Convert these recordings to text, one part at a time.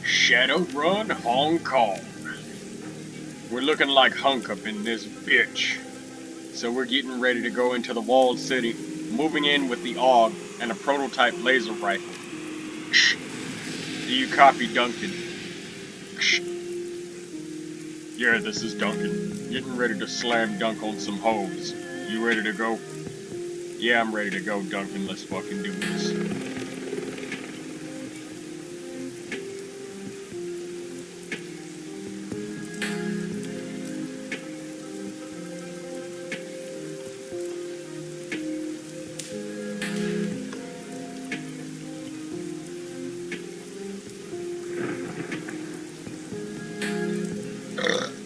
Shadowrun, Hong Kong. We're looking like hunk up in this bitch. So we're getting ready to go into the walled city, moving in with the AUG and a prototype laser rifle. Do you copy, Duncan? Yeah, this is Duncan. Getting ready to slam dunk on some hoes. You ready to go? Yeah, I'm ready to go, Duncan. Let's fucking do this.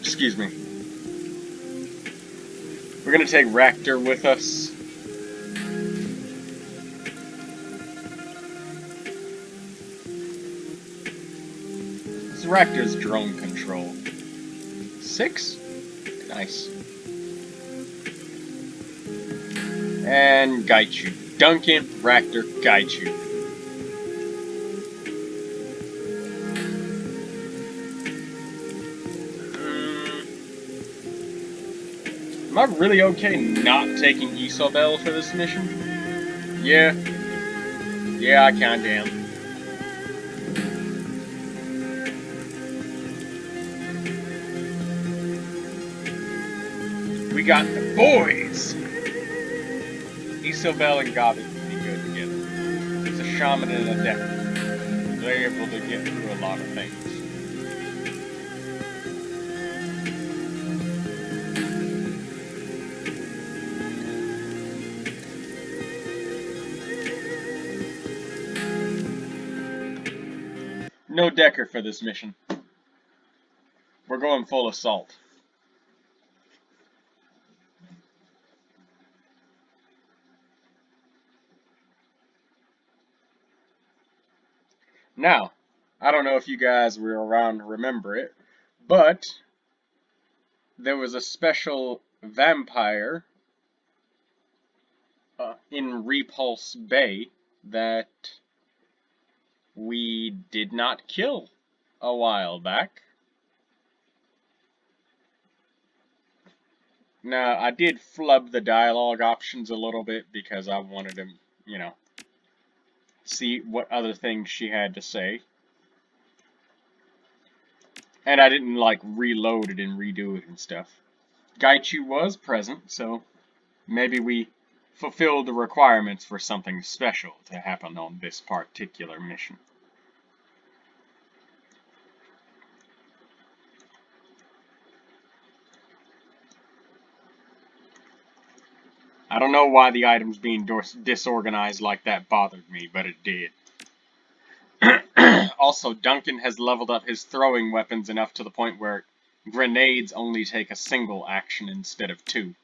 Excuse me. We're gonna take Raptor with us. This Raptor's drone control. 6? Nice. And Gaichu. Duncan, Raptor, Gaichu. Am I really okay not taking Isobel for this mission? Yeah. Yeah, I kinda am. We got the boys! Isobel and Gabi would be good together. He's a shaman and a decker. They're able to get through a lot of things. No Decker for this mission. We're going full assault. Now, I don't know if you guys were around to remember it, but there was a special vampire in Repulse Bay that we did not kill a while back. Now, I did flub the dialogue options a little bit because I wanted to, you know, see what other things she had to say. And I didn't, like, reload it and redo it and stuff. Gaichu was present, so maybe we fulfilled the requirements for something special to happen on this particular mission. I don't know why the items being disorganized like that bothered me, but it did. Also, Duncan has leveled up his throwing weapons enough to the point where grenades only take a single action instead of 2.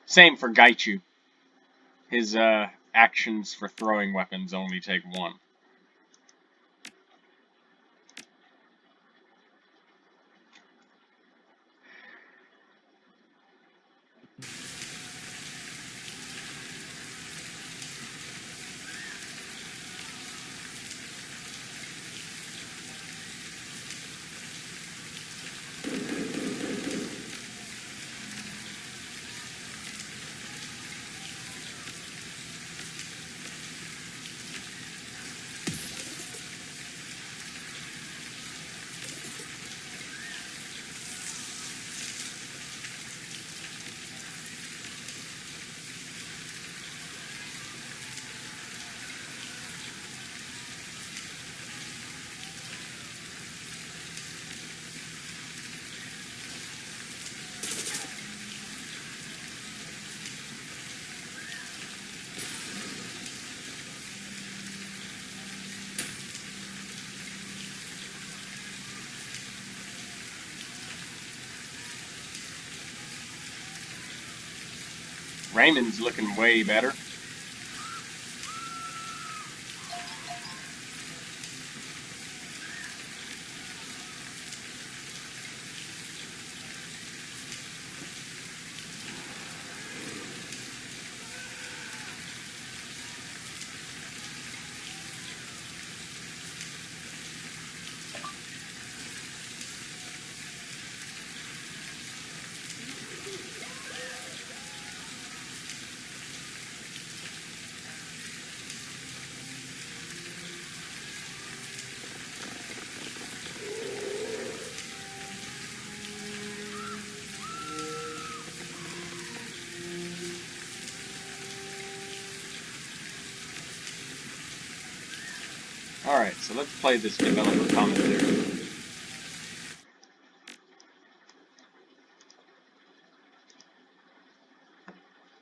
Same for Gaichu. His actions for throwing weapons only take 1. Raymond's looking way better. Alright, so let's play this developer commentary.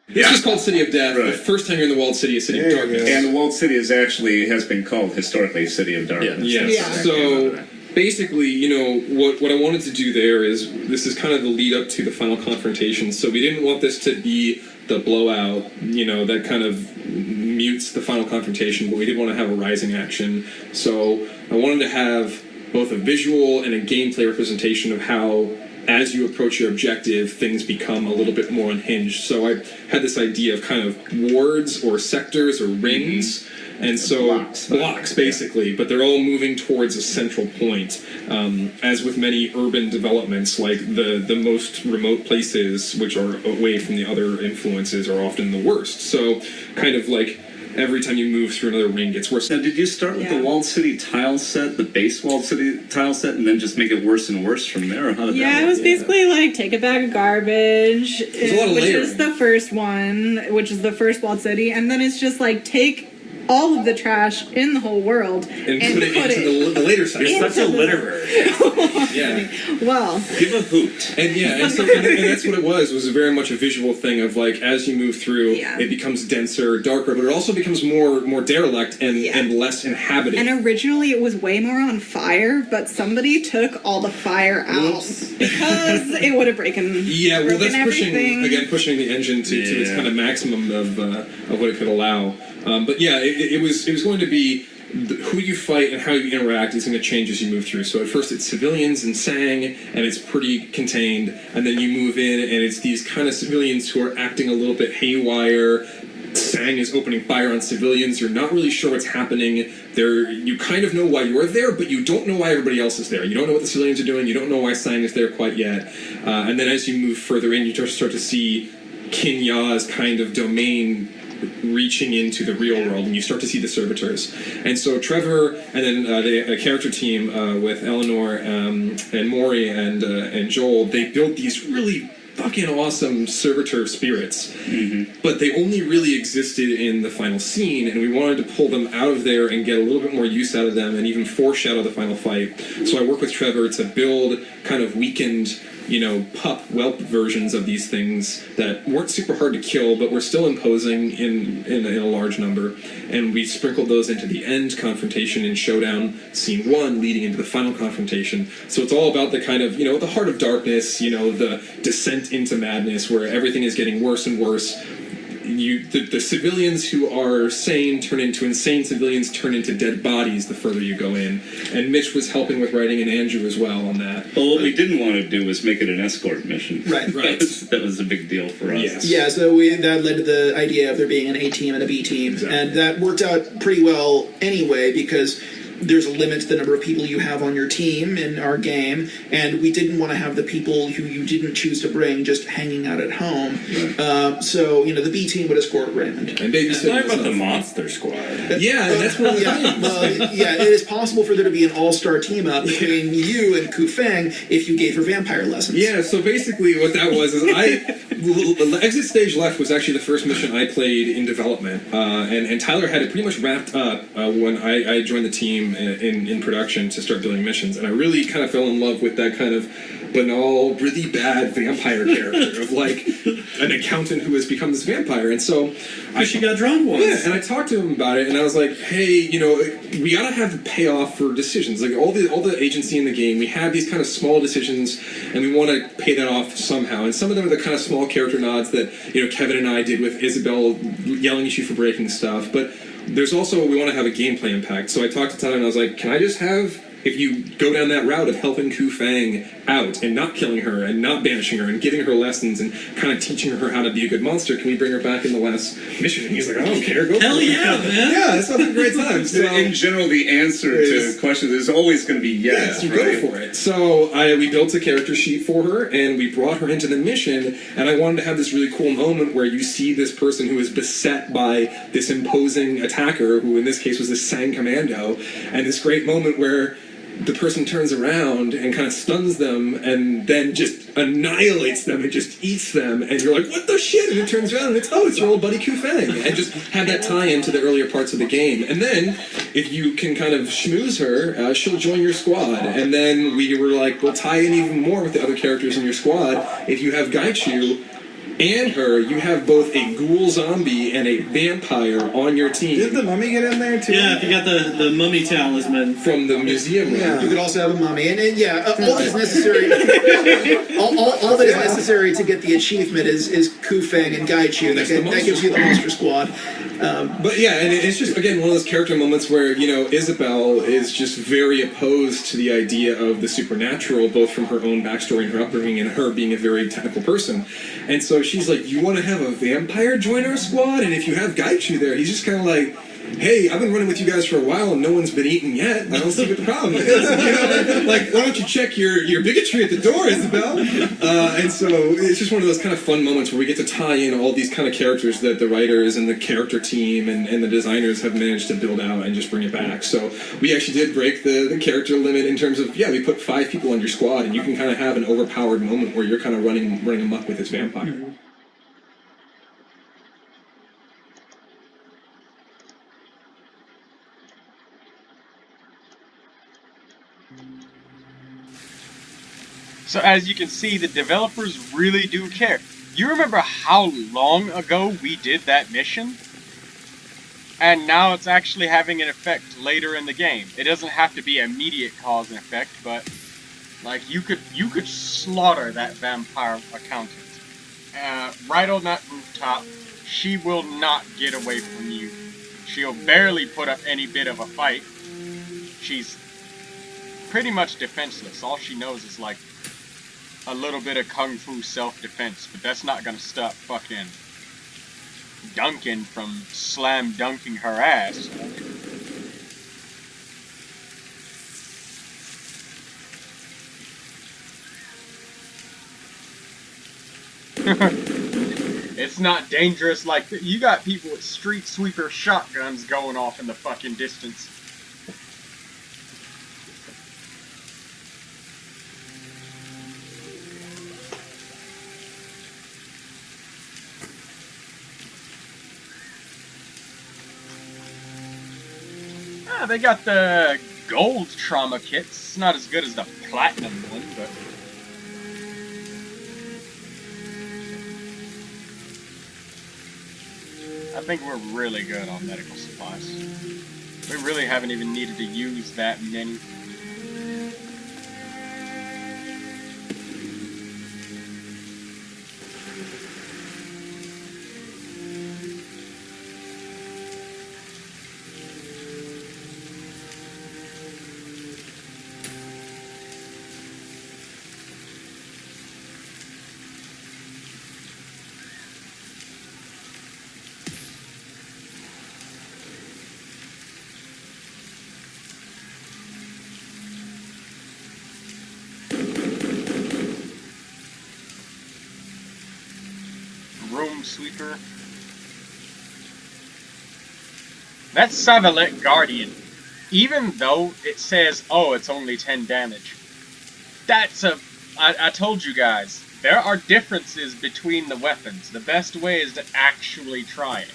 This is called City of Death. Right. The first time you're in the walled city is City of Darkness. And the walled city has been called historically City of Darkness. Yeah. So basically, you know, what I wanted to do there is, this is kind of the lead up to the final confrontation. So we didn't want this to be the blowout, you know, that kind of mutes the final confrontation, but we did want to have a rising action. So I wanted to have both a visual and a gameplay representation of how, as you approach your objective, things become a little bit more unhinged. So I had this idea of kind of wards or sectors or rings, and so blocks basically, but they're all moving towards a central point. As with many urban developments, like the most remote places, which are away from the other influences, are often the worst. So kind of like every time you move through another ring, gets worse. Now, did you start with the walled city tile set, the base walled city tile set, and then just make it worse and worse from there? Or how did that work? It was basically like take a bag of garbage, which is the first one, which is the first walled city, and then it's just like take all of the trash in the whole world and put it into the later side. You're such a litterer. Yeah. Well, give a hoot. And and that's what it was very much a visual thing of like, as you move through, it becomes denser, darker, but it also becomes more derelict and less inhabited. And originally it was way more on fire, but somebody took all the fire out because it would have broken. Yeah, well, that's everything. pushing the engine to its kind of maximum of what it could allow. But yeah, it was going to be who you fight and how you interact is going to change as you move through. So at first it's civilians and Sang, and it's pretty contained, and then you move in and it's these kind of civilians who are acting a little bit haywire. Sang is opening fire on civilians. You're not really sure what's happening. You kind of know why you're there, but you don't know why everybody else is there. You don't know what the civilians are doing. You don't know why Sang is there quite yet. And then as you move further in, you just start to see Qian Ya's kind of domain reaching into the real world, and you start to see the servitors. And so Trevor and then the character team with Eleanor and Maury and Joel, they built these really fucking awesome servitor spirits, but they only really existed in the final scene, and we wanted to pull them out of there and get a little bit more use out of them and even foreshadow the final fight. So I worked with Trevor to build kind of weakened, you know, whelp versions of these things that weren't super hard to kill, but were still imposing in a large number. And we sprinkled those into the end confrontation in Showdown Scene 1, leading into the final confrontation. So it's all about the kind of, you know, the heart of darkness, you know, the descent into madness, where everything is getting worse and worse. The civilians who are sane turn into insane civilians, turn into dead bodies the further you go in. And Mitch was helping with writing, and Andrew as well on that. Well, what we didn't want to do was make it an escort mission. Right. That was a big deal for us. Yes. Yeah, so that led to the idea of there being an A team and a B team. Exactly. And that worked out pretty well anyway, because there's a limit to the number of people you have on your team in our game, and we didn't want to have the people who you didn't choose to bring just hanging out at home. Right. So, you know, the B team would escort Raymond. And babysit. Talk about the Monster Squad. Yeah, that's what it is possible for there to be an all-star team up between you and Ku Feng if you gave her vampire lessons. Yeah, so basically what that was is Exit Stage Left was actually the first mission I played in development, and Tyler had it pretty much wrapped up when I joined the team in production to start building missions, and I really kind of fell in love with that kind of banal, really bad vampire character of like an accountant who has become this vampire. And so she got drunk once. Yeah, and I talked to him about it, and I was like, hey, you know, we gotta have the payoff for decisions. Like all the agency in the game, we have these kind of small decisions, and we want to pay that off somehow. And some of them are the kind of small character nods that, you know, Kevin and I did with Isabel yelling at you for breaking stuff. But there's also, we want to have a gameplay impact. So I talked to Tyler and I was like, can I just have, if you go down that route of helping Ku Feng out and not killing her and not banishing her and giving her lessons and kind of teaching her how to be a good monster, can we bring her back in the last mission? And he's like, I don't care, go Hell for it. yeah, man. Yeah, that sounds like a great time. So, in general, the answer to questions is always going to be yes, yeah, right? Go for it. So we built a character sheet for her, and we brought her into the mission, and I wanted to have this really cool moment where you see this person who is beset by this imposing attacker, who in this case was this Sang Commando, and this great moment where the person turns around and kind of stuns them and then just annihilates them and just eats them, and you're like, what the shit? And it turns around and it's your old buddy Ku Feng, and just have that tie into the earlier parts of the game. And then if you can kind of schmooze her, she'll join your squad. And then we were like, we'll tie in even more with the other characters in your squad. If you have Gaichu and her, you have both a ghoul zombie and a vampire on your team. Did the mummy get in there too? Yeah, if you got the mummy talisman from the museum room. You could also have a mummy, and all that is necessary. all that is necessary to get the achievement is Ku Feng and Gaichu. That gives you the monster squad. But yeah, and it's just, again, one of those character moments where, Isabel is just very opposed to the idea of the supernatural, both from her own backstory and her upbringing, and her being a very technical person. And so she's like, you want to have a vampire join our squad? And if you have Gaichu there, he's just kind of like, hey, I've been running with you guys for a while and no one's been eaten yet. I don't see what the problem is. Like, why don't you check your bigotry at the door, Isabel? And so it's just one of those kind of fun moments where we get to tie in all these kind of characters that the writers and the character team and the designers have managed to build out and just bring it back. So we actually did break the character limit in terms of, we put 5 people on your squad, and you can kind of have an overpowered moment where you're kind of running amok with this vampire. So as you can see, the developers really do care. You remember how long ago we did that mission? And now it's actually having an effect later in the game. It doesn't have to be immediate cause and effect, but like you could slaughter that vampire accountant. Right on that rooftop, she will not get away from you. She'll barely put up any bit of a fight. She's pretty much defenseless. All she knows is like a little bit of kung fu self-defense, but that's not gonna stop fucking Duncan from slam dunking her ass. It's not dangerous like you got people with street sweeper shotguns going off in the fucking distance. They got the gold trauma kits. It's not as good as the platinum one, but I think we're really good on medical supplies. We really haven't even needed to use that many. Room sweeper. That Savalette Guardian, even though it says, oh, it's only 10 damage, that's I told you guys, there are differences between the weapons. The best way is to actually try it.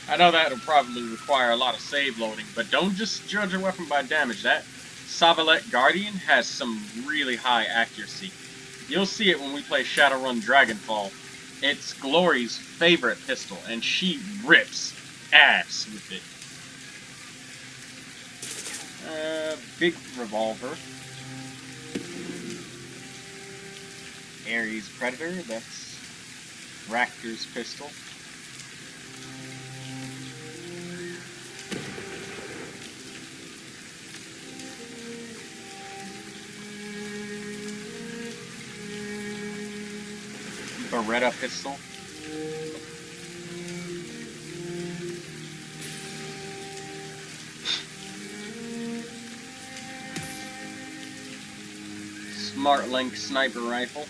I know that'll probably require a lot of save loading, but don't just judge a weapon by damage. That Savalette Guardian has some really high accuracy. You'll see it when we play Shadowrun Dragonfall. It's Glory's favorite pistol, and she rips ass with it. Big revolver. Ares Predator, that's Raptor's pistol. Beretta pistol. Smart Link sniper rifle.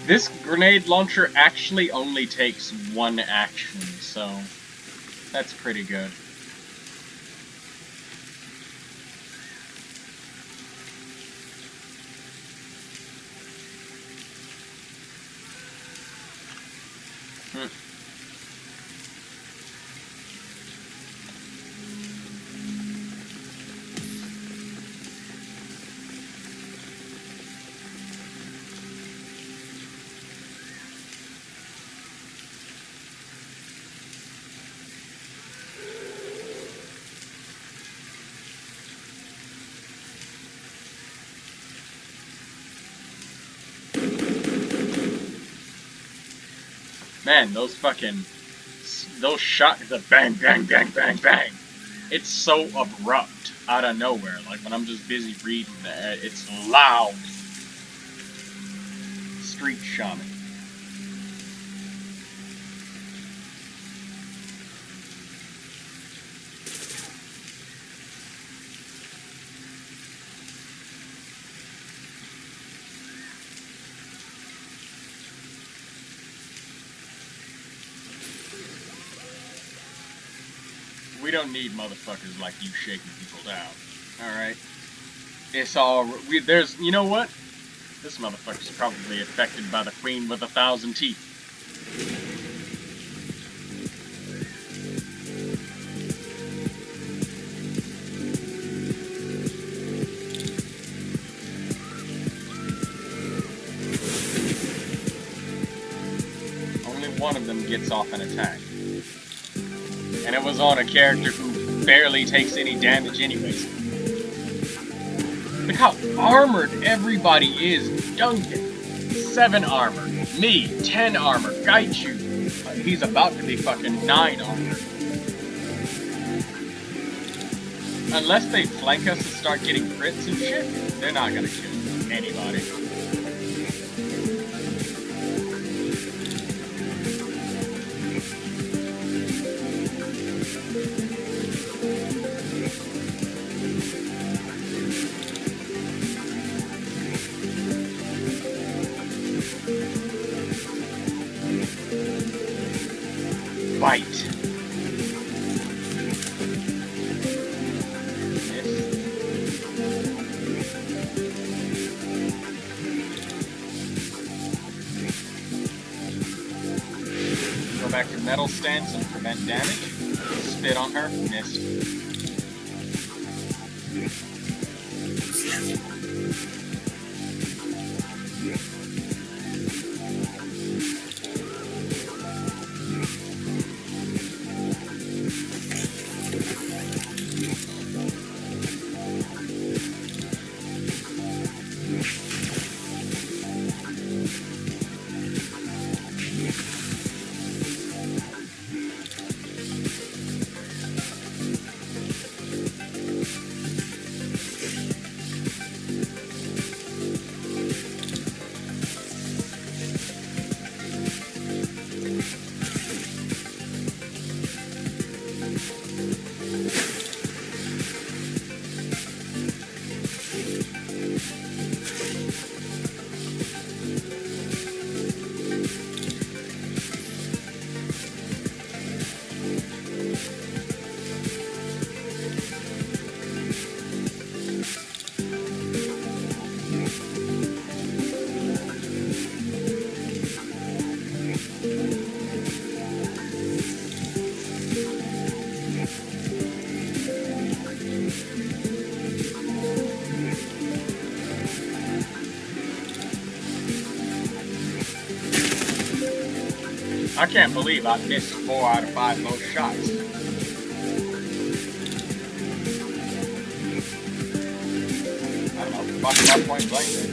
This grenade launcher actually only takes one action, so that's pretty good. Man, those shots, the bang, bang, bang, bang, bang. It's so abrupt out of nowhere. Like when I'm just busy reading, it's loud. Street shaman. We don't need motherfuckers like you shaking people down. Alright? It's all... there's... You know what? This motherfucker's probably affected by the Queen with 1,000 teeth. Only one of them gets off an attack. And it was on a character who barely takes any damage anyways. Look how armored everybody is. Duncan, 7 armor. Me, 10 armor. Gaichu, he's about to be fucking 9 armor. Unless they flank us and start getting crits and shit, they're not gonna kill anybody. Bite. Go back to metal stance and prevent damage. Spit on her. Missed. I can't believe I missed 4 out of 5 most shots. I don't know, fuck my point blank there.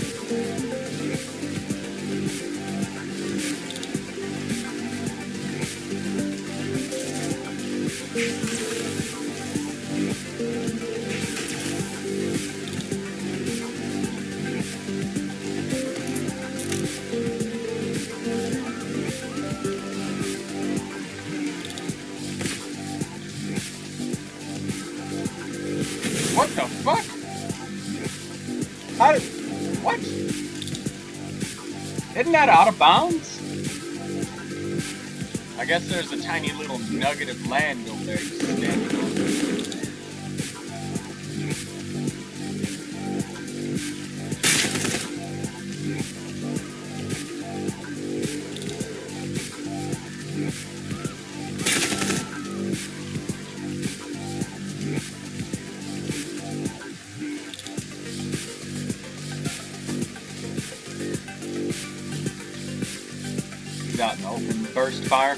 What the fuck? How did... What? Isn't that out of bounds? I guess there's a tiny little nugget of land over there just standing on. He's out in the open burst fire.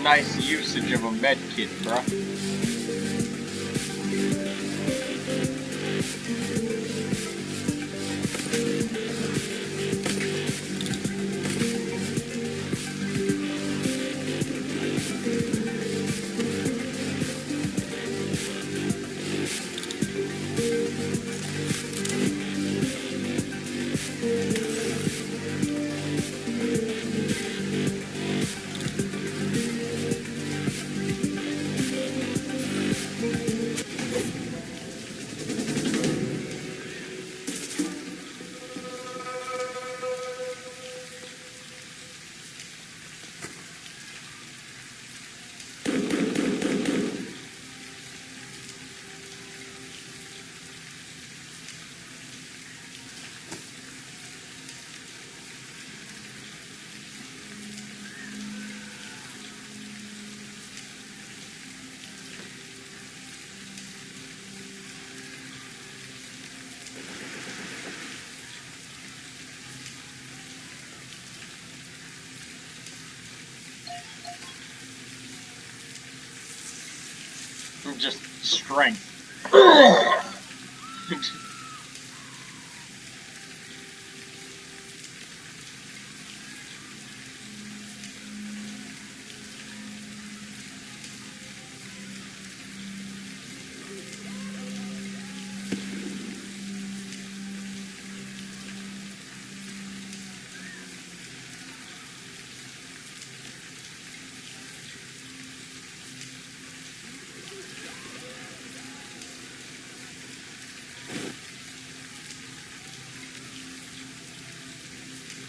Nice usage of a med kit, bruh. Just strength.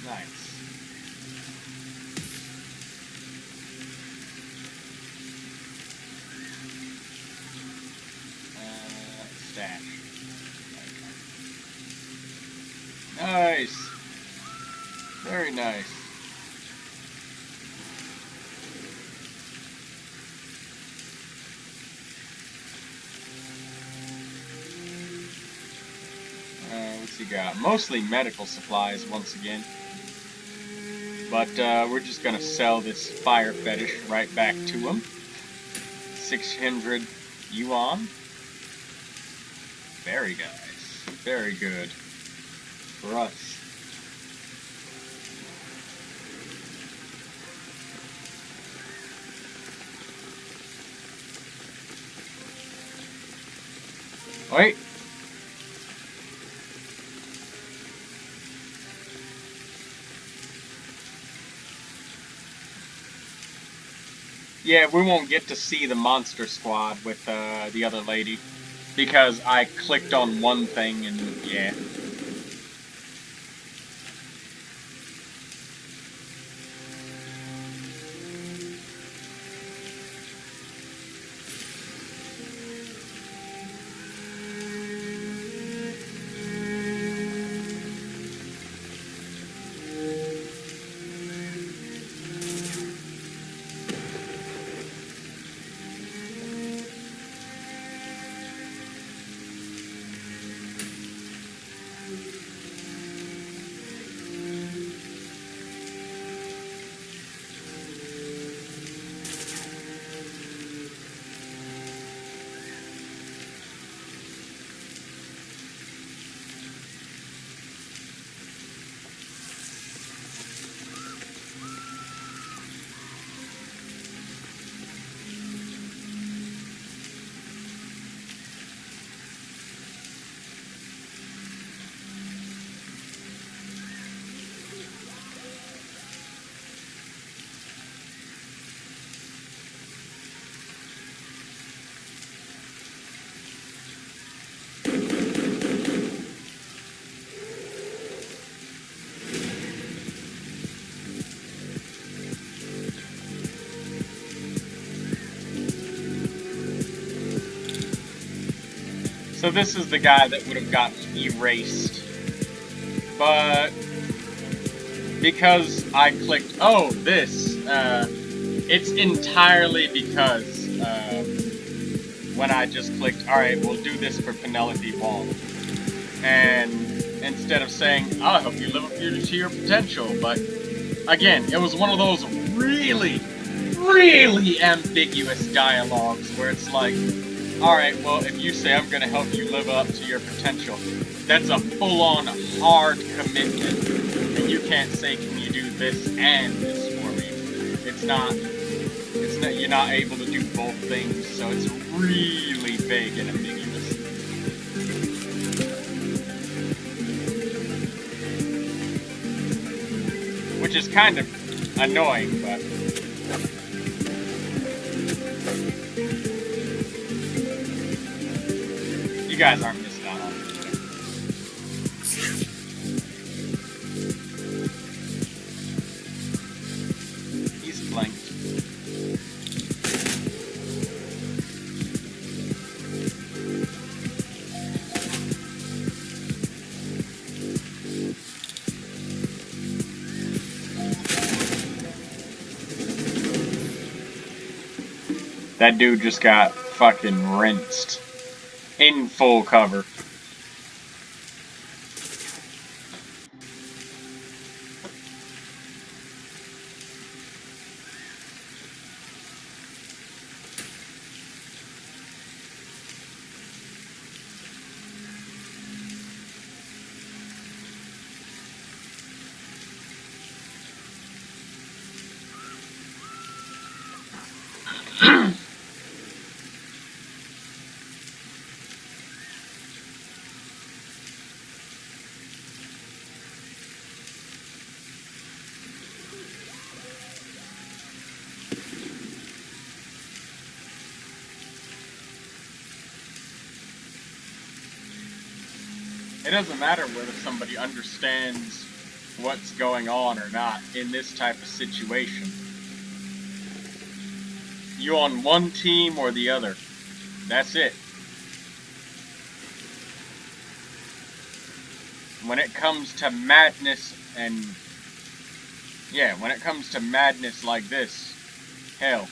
Nice. Stash. Okay. Nice. Very nice. What's he got? Mostly medical supplies once again. But we're just gonna sell this fire fetish right back to him. 600 yuan. Very nice. Very good. For us. Wait. Yeah, we won't get to see the monster squad with the other lady because I clicked on one thing and yeah. So this is the guy that would have gotten erased. But because I clicked, oh, this, it's entirely because when I just clicked, alright, we'll do this for Penelope Wong. And instead of saying, I'll help you live up to your potential, but again, it was one of those really, really ambiguous dialogues where it's like, alright, well, if you say I'm gonna help you live up to your potential, that's a full-on hard commitment. And you can't say, can you do this and this for me? It's not, you're not able to do both things, so it's really vague and ambiguous. Which is kind of annoying, but... you guys aren't missing out on it. He's flanked. That dude just got fucking rinsed. In full cover. It doesn't matter whether somebody understands what's going on or not in this type of situation. You on one team or the other. That's it. When it comes to madness and... yeah, when it comes to madness like this, hell,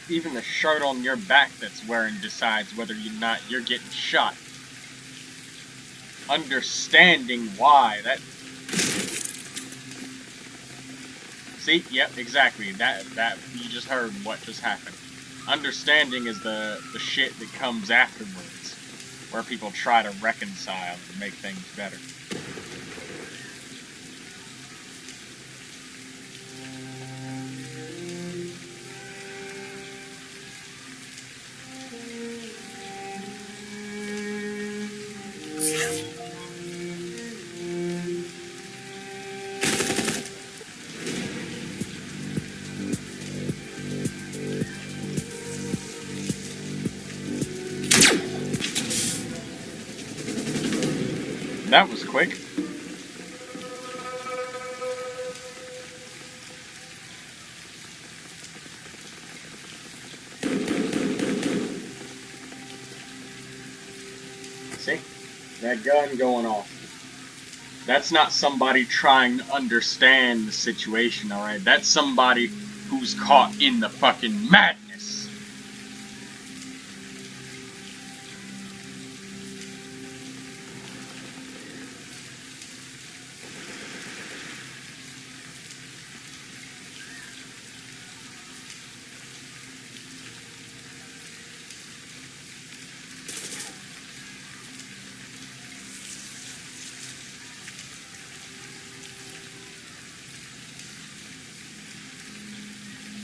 even the shirt on your back that's wearing decides whether or not you're getting shot. Understanding why that... see? Yep, exactly. That you just heard what just happened. Understanding is the shit that comes afterwards, where people try to reconcile and make things better. That was quick. See? That gun going off. That's not somebody trying to understand the situation, alright? That's somebody who's caught in the fucking madness.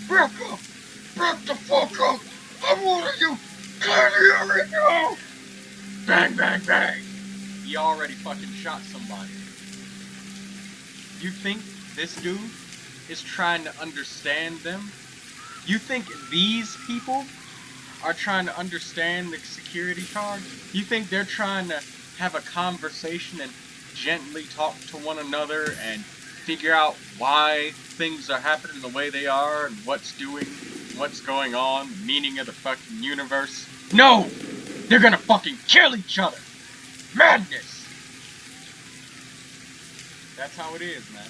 Back up! Back the fuck up! I'm warning you! Can't hear it now! Bang, bang, bang! He already fucking shot somebody. You think this dude is trying to understand them? You think these people are trying to understand the security card? You think they're trying to have a conversation and gently talk to one another and figure out why things are happening the way they are and what's going on, the meaning of the fucking universe? No! They're gonna fucking kill each other! Madness! That's how it is, man.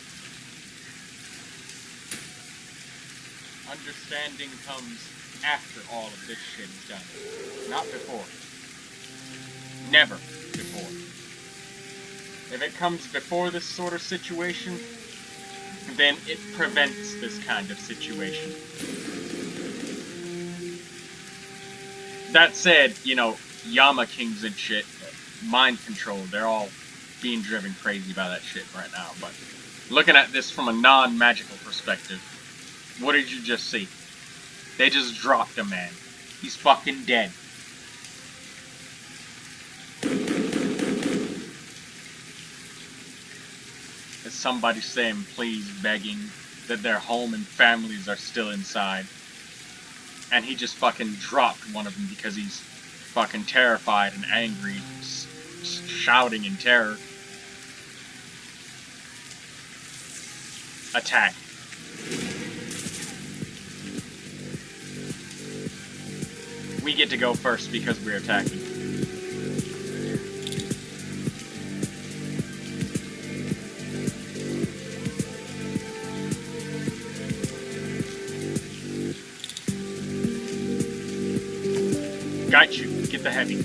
Understanding comes after all of this shit is done. Not before. Never before. If it comes before this sort of situation, then it prevents this kind of situation. That said, you know, Yama Kings and shit, mind control, they're all being driven crazy by that shit right now. But looking at this from a non-magical perspective, what did you just see? They just dropped a man. He's fucking dead. Is somebody saying, please, begging that their home and families are still inside? And he just fucking dropped one of them because he's fucking terrified and angry, shouting in terror. Attack. We get to go first because we're attacking. Got you. Get the heavy.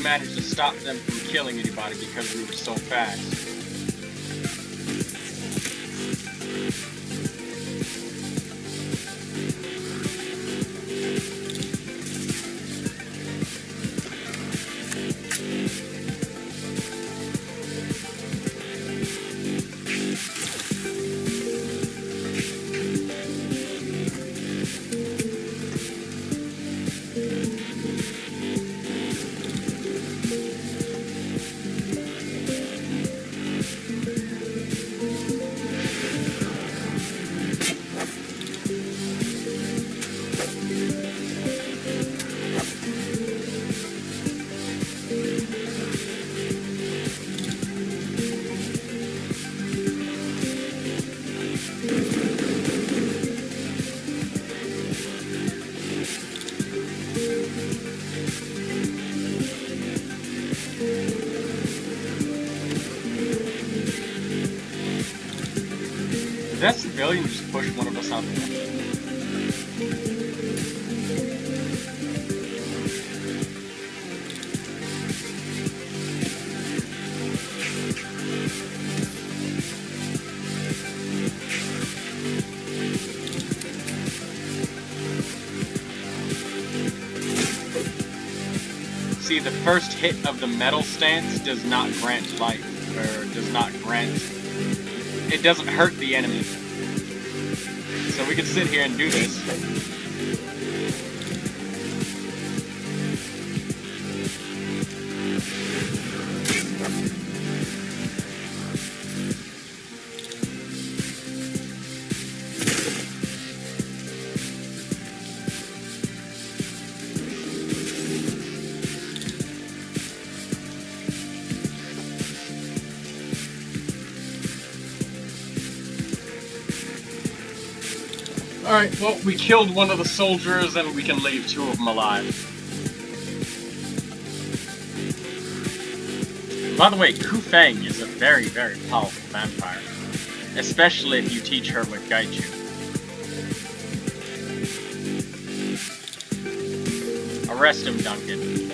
Managed to stop them from killing anybody because we were so fast. That civilian just pushed one of us out the way. See, the first hit of the metal stance does not grant life, or does not grant... It doesn't hurt the enemy. So we can sit here and do this. Alright, well, we killed one of the soldiers and we can leave 2 of them alive. By the way, Ku Feng is a very, very powerful vampire. Especially if you teach her with Gaichu. Arrest him, Duncan.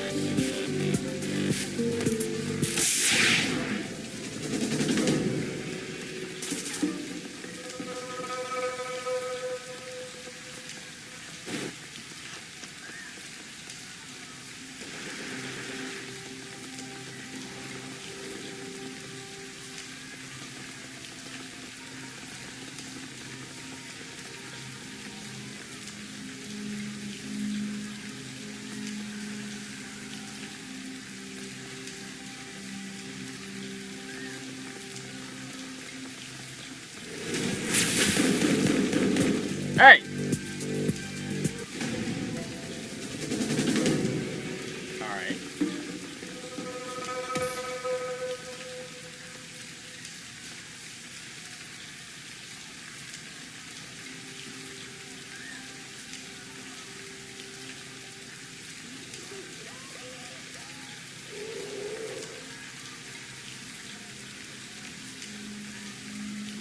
Hey! Alright.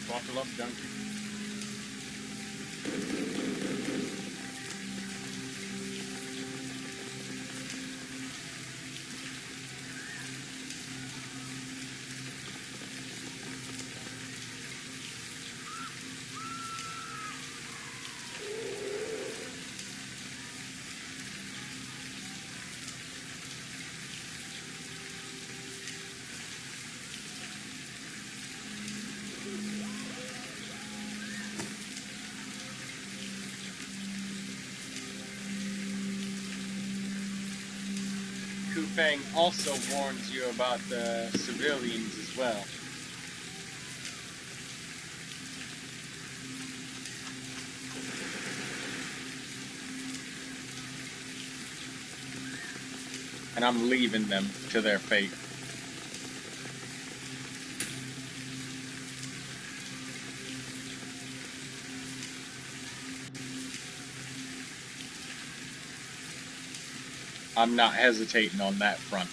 Buckle up, Duncan. Ku Feng also warns you about the civilians as well. And I'm leaving them to their fate. I'm not hesitating on that front.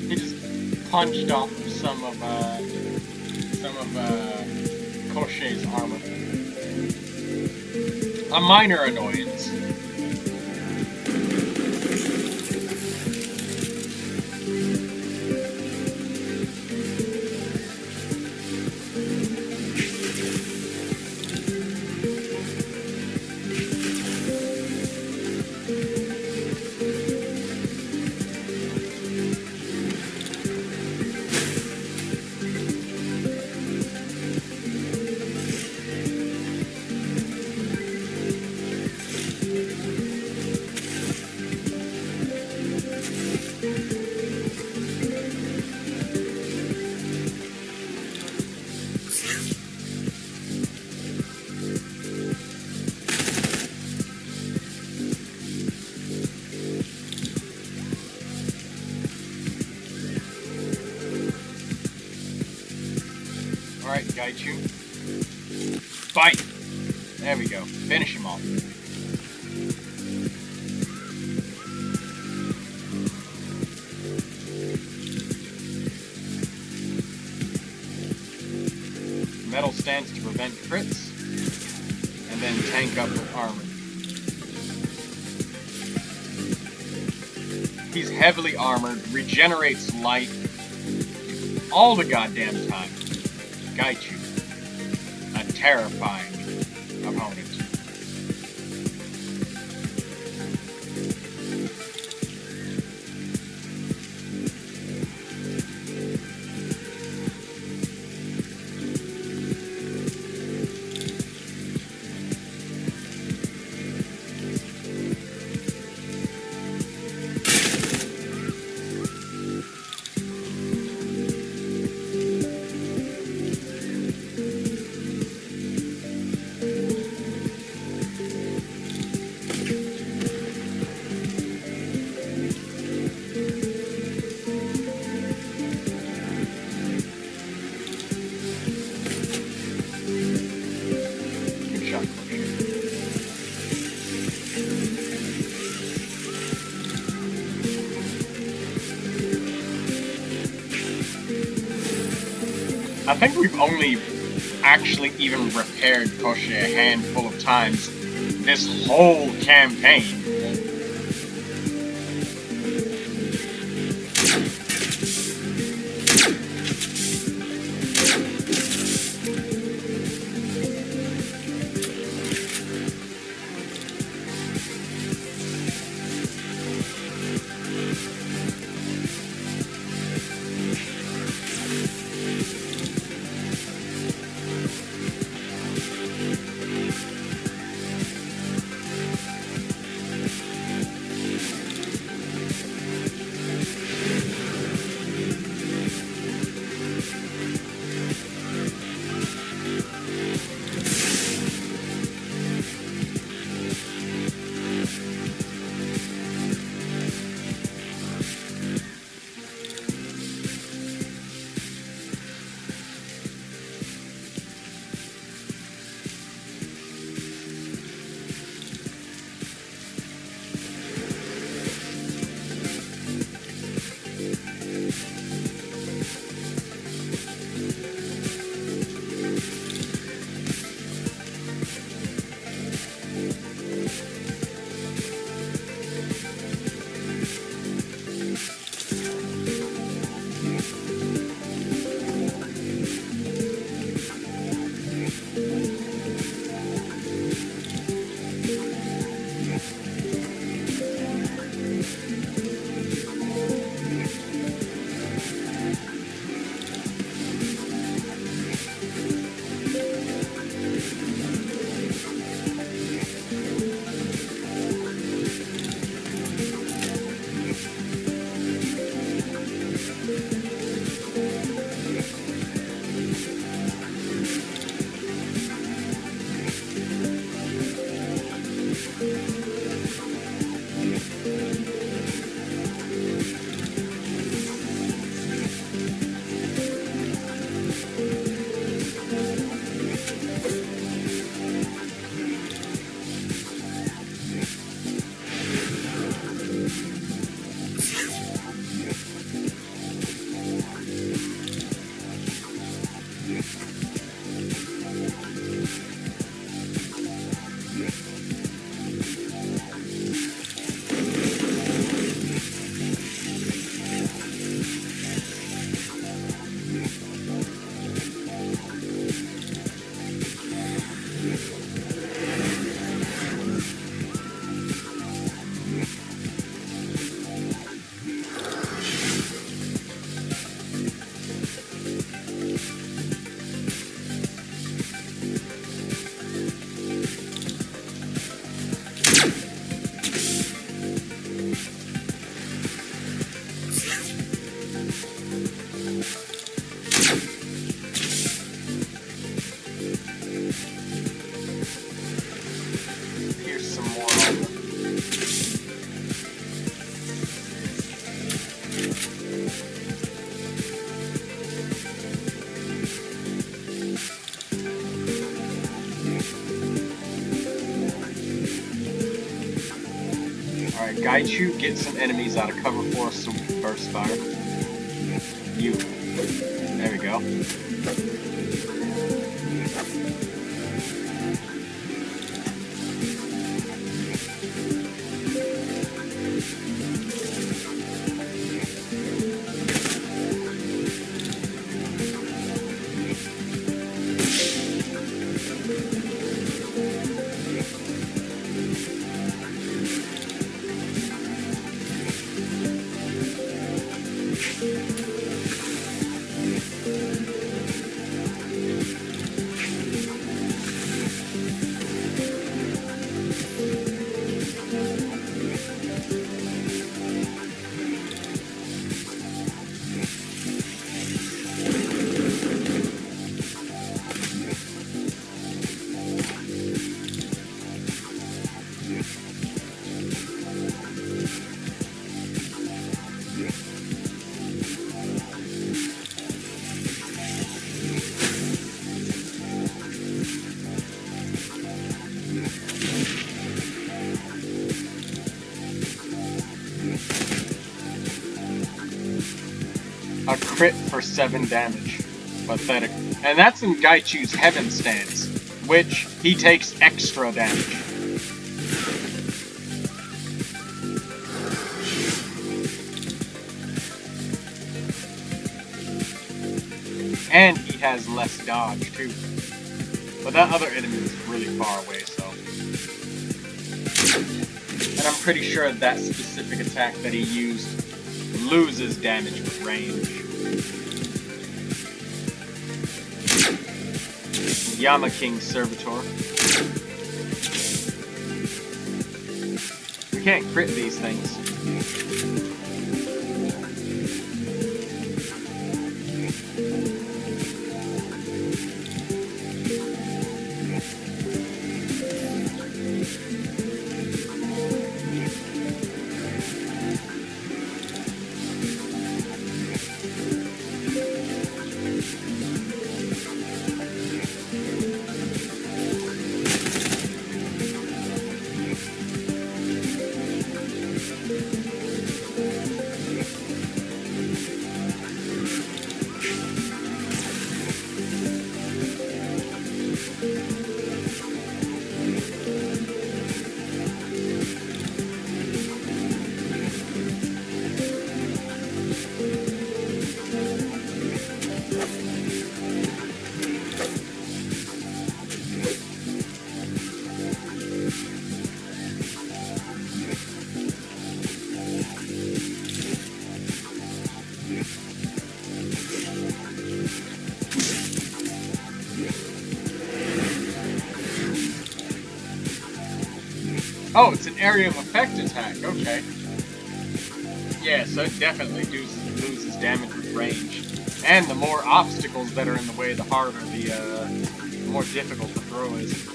He just punched off some of Koshei's armor. A minor annoyance. Alright, Gaichu. Fight! There we go. Finish him off. Metal stance to prevent crits, and then tank up with armor. He's heavily armored, regenerates life all the goddamn time. Gaichu. A terrifying opponent. Good shot, Crochet. I think we've only actually even repaired Crochet a handful of times this whole campaign. Gaichu, get some enemies out of cover for us so we can burst fire. You. There we go. A crit for 7 damage. Pathetic. And that's in Gaichu's Heaven stance, which he takes extra damage. And he has less dodge too. But that other enemy is really far away, so. And I'm pretty sure that specific attack that he used loses damage with range. Yama King Servitor. We can't crit these things. Oh, it's an area of effect attack, okay. Yeah, so it definitely loses damage with range. And the more obstacles that are in the way, the harder the more difficult the throw is.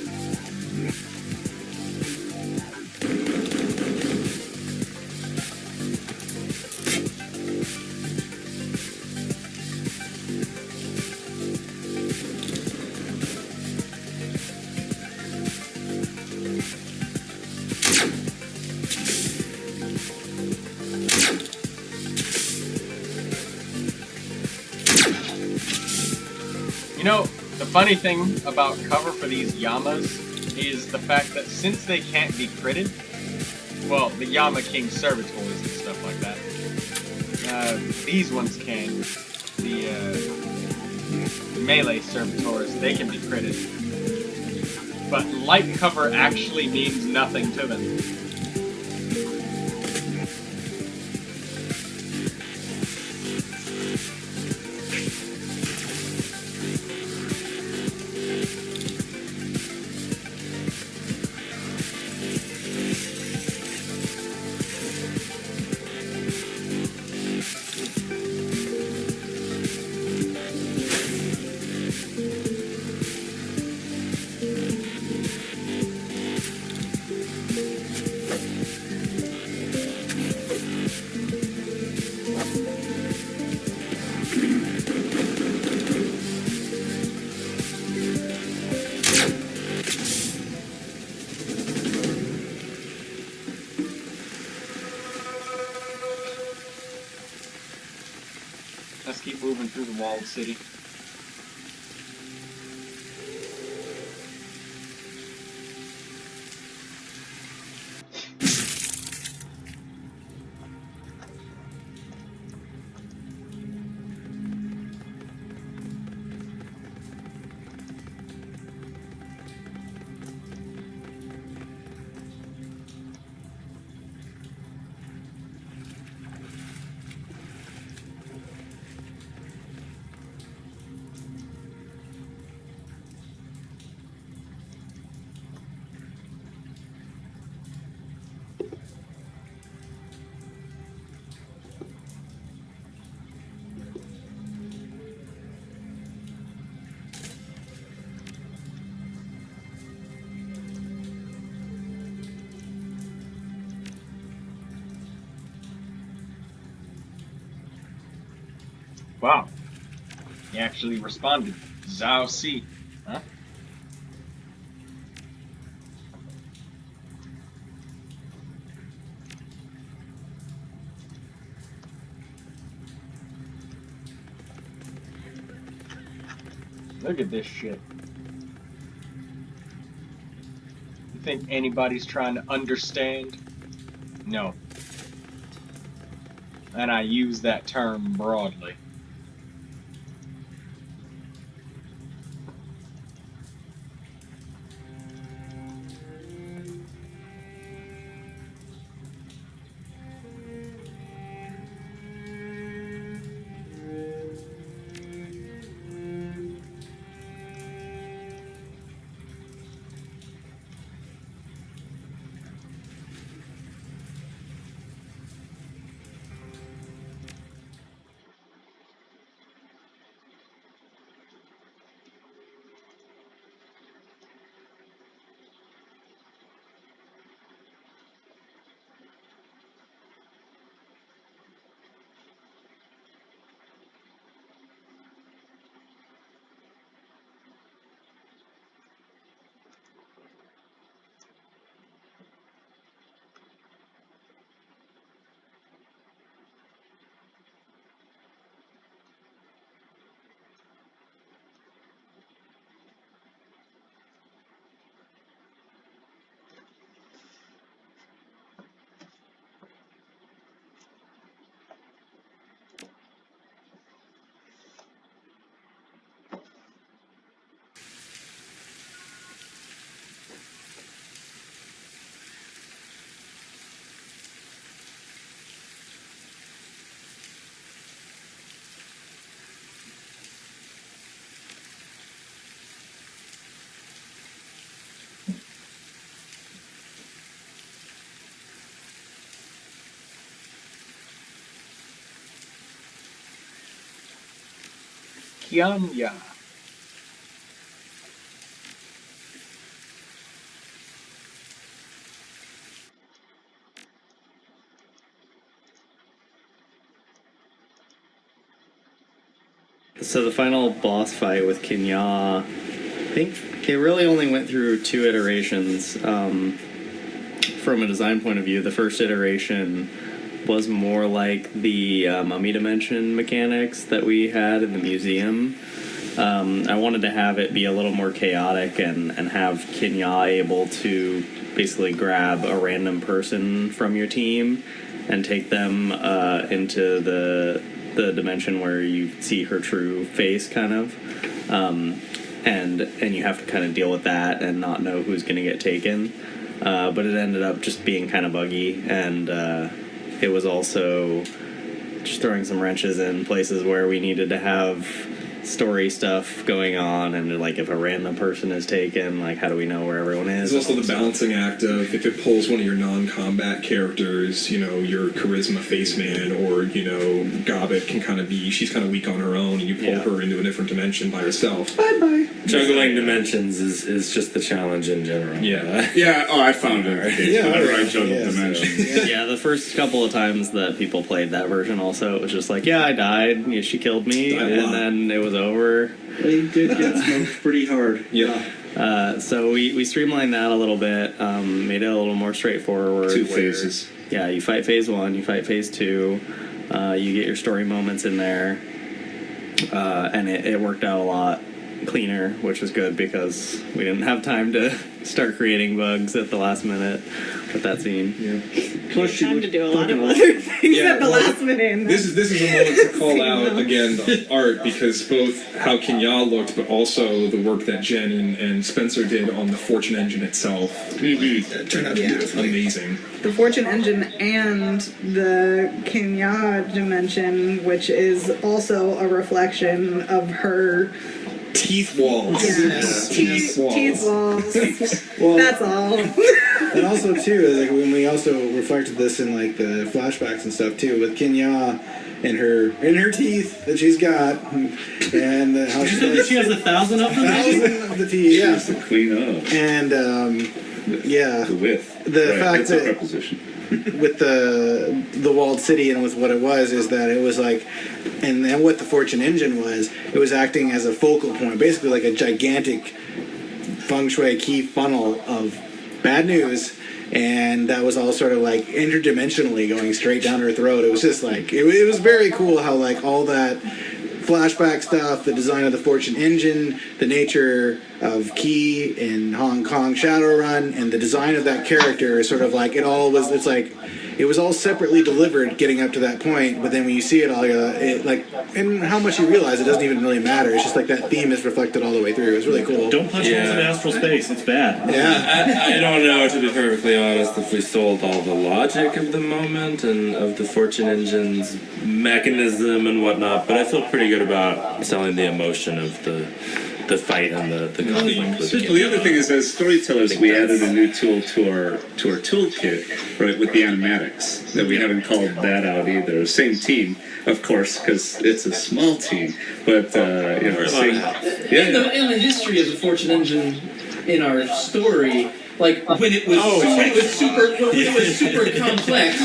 You know, the funny thing about cover for these Yamas is the fact that since they can't be critted, well, the Yama King Servitors and stuff like that, these ones can. The melee Servitors, they can be critted. But light cover actually means nothing to them. going through the walled city. Wow. He actually responded. Zhao Si. Huh? Look at this shit. You think anybody's trying to understand? No. And I use that term broadly. Qian. So the final boss fight with Qian, I think it really only went through 2 iterations. From a design point of view, the first iteration was more like the mummy dimension mechanics that we had in the museum. I wanted to have it be a little more chaotic and have Qian able to basically grab a random person from your team and take them into the dimension where you see her true face, kind of, and you have to kind of deal with that and not know who's going to get taken. But it ended up just being kind of buggy, and it was also just throwing some wrenches in places where we needed to have story stuff going on, and like if a random person is taken, like how do we know where everyone is? There's also the balancing act of if it pulls one of your non-combat characters, you know, your charisma face man, or, you know, Gobbet can kind of be, she's kind of weak on her own, and you pull her into a different dimension by herself. Bye-bye. Juggling dimensions is just the challenge in general. Yeah. Yeah, oh, I found it. Yeah, Whenever I juggled dimensions. Yeah, the first couple of times that people played that version also, it was just like, yeah, I died, yeah, she killed me, and then it was over. They did get smoked pretty hard. Yeah. So we streamlined that a little bit, made it a little more straightforward. 2 phases. Yeah, you fight phase 1, you fight phase 2, you get your story moments in there, and it worked out a lot cleaner, which was good because we didn't have time to start creating bugs at the last minute with that scene. Yeah. Plus, Time to do a lot of other things at the last minute. This is a moment to call out again the art, because both how Qian looked, but also the work that Jen and Spencer did on the Fortune engine itself. It turned out beautifully. Amazing. The Fortune engine and the Qian dimension, which is also a reflection of her Teeth walls. teeth walls. Well, That's all. and also too, like when we also reflected this in like the flashbacks and stuff too, with Kinya and her teeth that she's got, and how Did you say that she has 1,000 of them? 1,000 of the teeth. Just to clean up And yeah, the width. the Right, fact that's a that preposition. with the walled city and with what it was is that it was like, and then what the Fortune engine was, it was acting as a focal point, basically like a gigantic feng shui key funnel of bad news, and that was all sort of like interdimensionally going straight down her throat. It was just like it was very cool how like all that flashback stuff, the design of the Fortune engine, the nature of Key in Hong Kong Shadowrun, and the design of that character is sort of like it was all separately delivered getting up to that point, but then when you see it all, it like, and how much you realize it doesn't even really matter. It's just like that theme is reflected all the way through. It was really cool. Don't punch holes in astral space. It's bad. Yeah. I don't know, to be perfectly honest, if we sold all the logic of the moment and of the Fortune Engine's mechanism and whatnot, but I feel pretty good about selling the emotion of the fight and the conflict with Well, the other thing is, as storytellers, we added a new tool to our toolkit, right, with the animatics, that we haven't called that out either. Same team, of course, because it's a small team, but same. Yeah. In the history of the Fortune Engine in our story, like when it was super complex,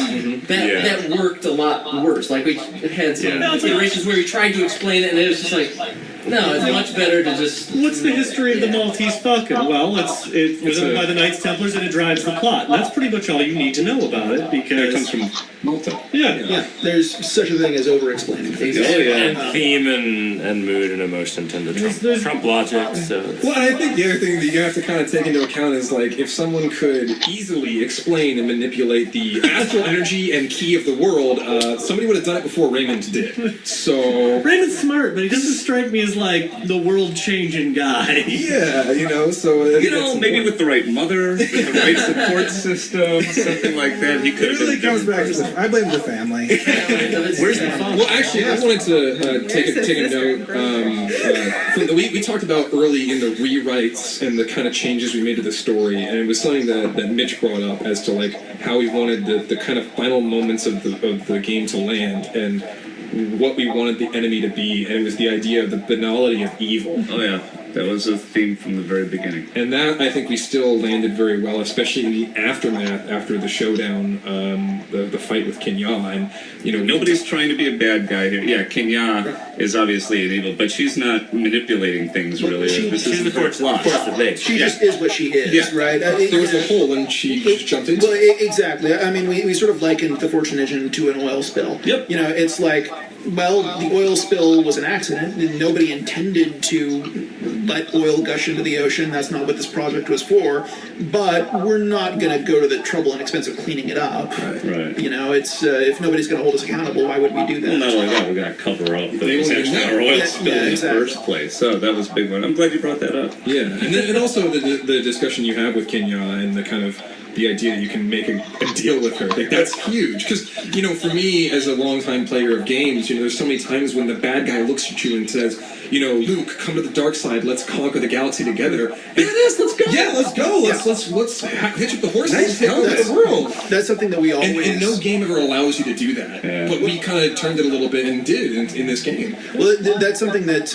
that worked a lot worse. Like we had some iterations where we tried to explain it, and it was just like, no, it's much better to just. What's the history of the Maltese Falcon? Well, it was owned by the Knights Templars, and it drives the plot. And that's pretty much all you need to know about it, because It comes from Malta. Yeah, there's such a thing as over-explaining things. And theme and mood and emotion tend to trump logic, so... Well, I think the other thing that you have to kind of take into account is, like, if someone could easily explain and manipulate the astral energy and key of the world, somebody would have done it before Raymond did. So... Raymond's smart, but he doesn't strike me as, like, the world-changing guy. Yeah, so... maybe with the right mother, with the right support system, something like that, he could It have really been comes back to I blame the family. Where's the fun? Well, actually, I wanted to take a note. We talked about early in the rewrites and the kind of changes we made to the story, and it was something that Mitch brought up as to like how we wanted the kind of final moments of the game to land and what we wanted the enemy to be, and it was the idea of the banality of evil. Oh yeah, that was a theme from the very beginning. And that, I think, we still landed very well, especially in the aftermath after the showdown, the fight with Qian. And Nobody's trying to be a bad guy here. Yeah, Qian is obviously an evil, but she's not manipulating things really. She's the force of nature. She just is what she is, right? there was a hole and she just jumped into Well, it. exactly. I mean, we sort of likened the Fortune engine to an oil spill. Yep. It's like, well, the oil spill was an accident, and nobody intended to let oil gush into the ocean. That's not what this project was for. But we're not going to go to the trouble and expense of cleaning it up. Right. It's if nobody's going to hold us accountable, why would we do that? Well, not only that, we're going to cover up that They it was won't actually even know. our oil Yeah, spill yeah, in the exactly. first place. So that was a big one. I'm glad you brought that up. Yeah, and also the discussion you have with Kenya and the kind of the idea that you can make a deal with her, like that's huge. Because for me as a longtime player of games, there's so many times when the bad guy looks at you and says, Luke, come to the dark side. Let's conquer the galaxy together. There it is. Let's go. Yeah, let's go. Let's hitch up the horses and take over the world. That's something that we always. And no game ever allows you to do that. Yeah. But we kind of turned it a little bit and did in this game. Well, that's something that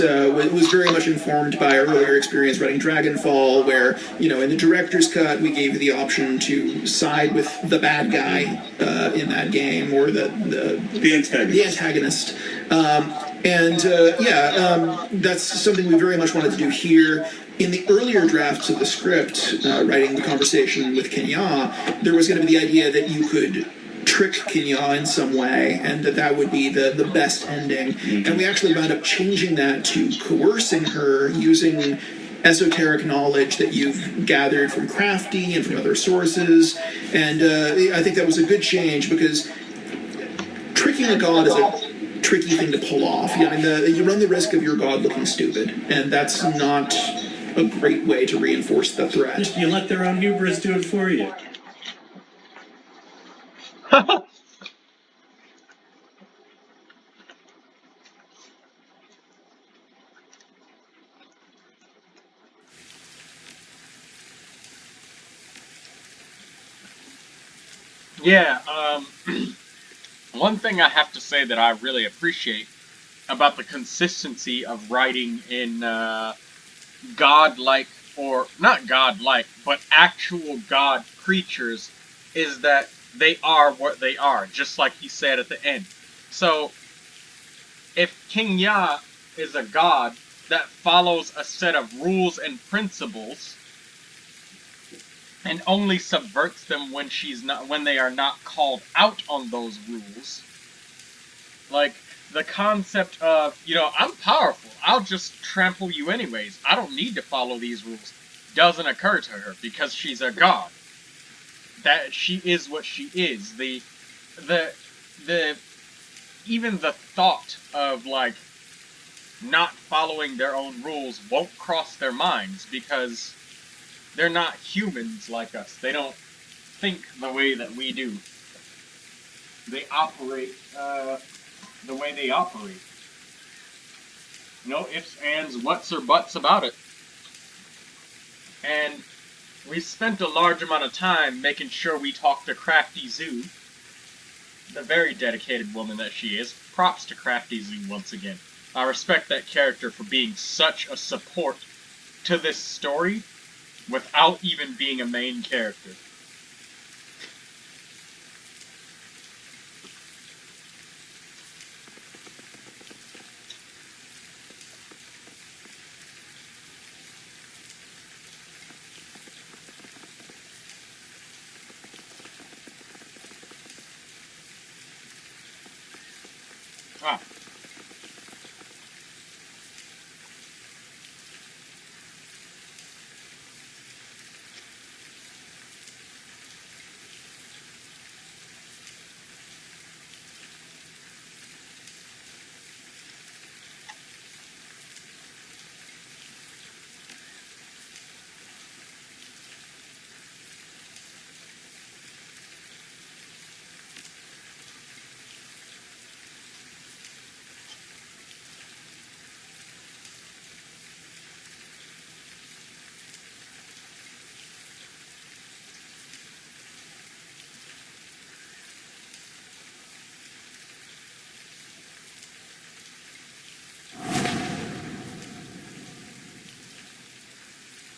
was very much informed by our earlier experience running Dragonfall, where, in the director's cut, we gave you the option to side with the bad guy in that game, or the antagonist. That's something we very much wanted to do here. In the earlier drafts of the script, writing the conversation with Kenya, there was going to be the idea that you could trick Qian in some way, and that would be the best ending. And we actually wound up changing that to coercing her using esoteric knowledge that you've gathered from Crafty and from other sources. And I think that was a good change, because tricking a god is a tricky thing to pull off. I mean, you run the risk of your god looking stupid, and that's not a great way to reinforce the threat. You let their own hubris do it for you. Yeah, one thing I have to say that I really appreciate about the consistency of writing in godlike, or not godlike, but actual god creatures, is that they are what they are, just like he said at the end. So, if King Ya is a god that follows a set of rules and principles, and only subverts them when they are not called out on those rules. Like, the concept of, I'm powerful, I'll just trample you anyways, I don't need to follow these rules, doesn't occur to her, because she's a god. That she is what she is. Even the thought of, like, not following their own rules won't cross their minds, because they're not humans like us. They don't think the way that we do. They operate the way they operate. No ifs, ands, whats, or buts about it. And we spent a large amount of time making sure we talked to Crafty Zoo, the very dedicated woman that she is. Props to Crafty Zoo once again. I respect that character for being such a support to this story without even being a main character. Ah.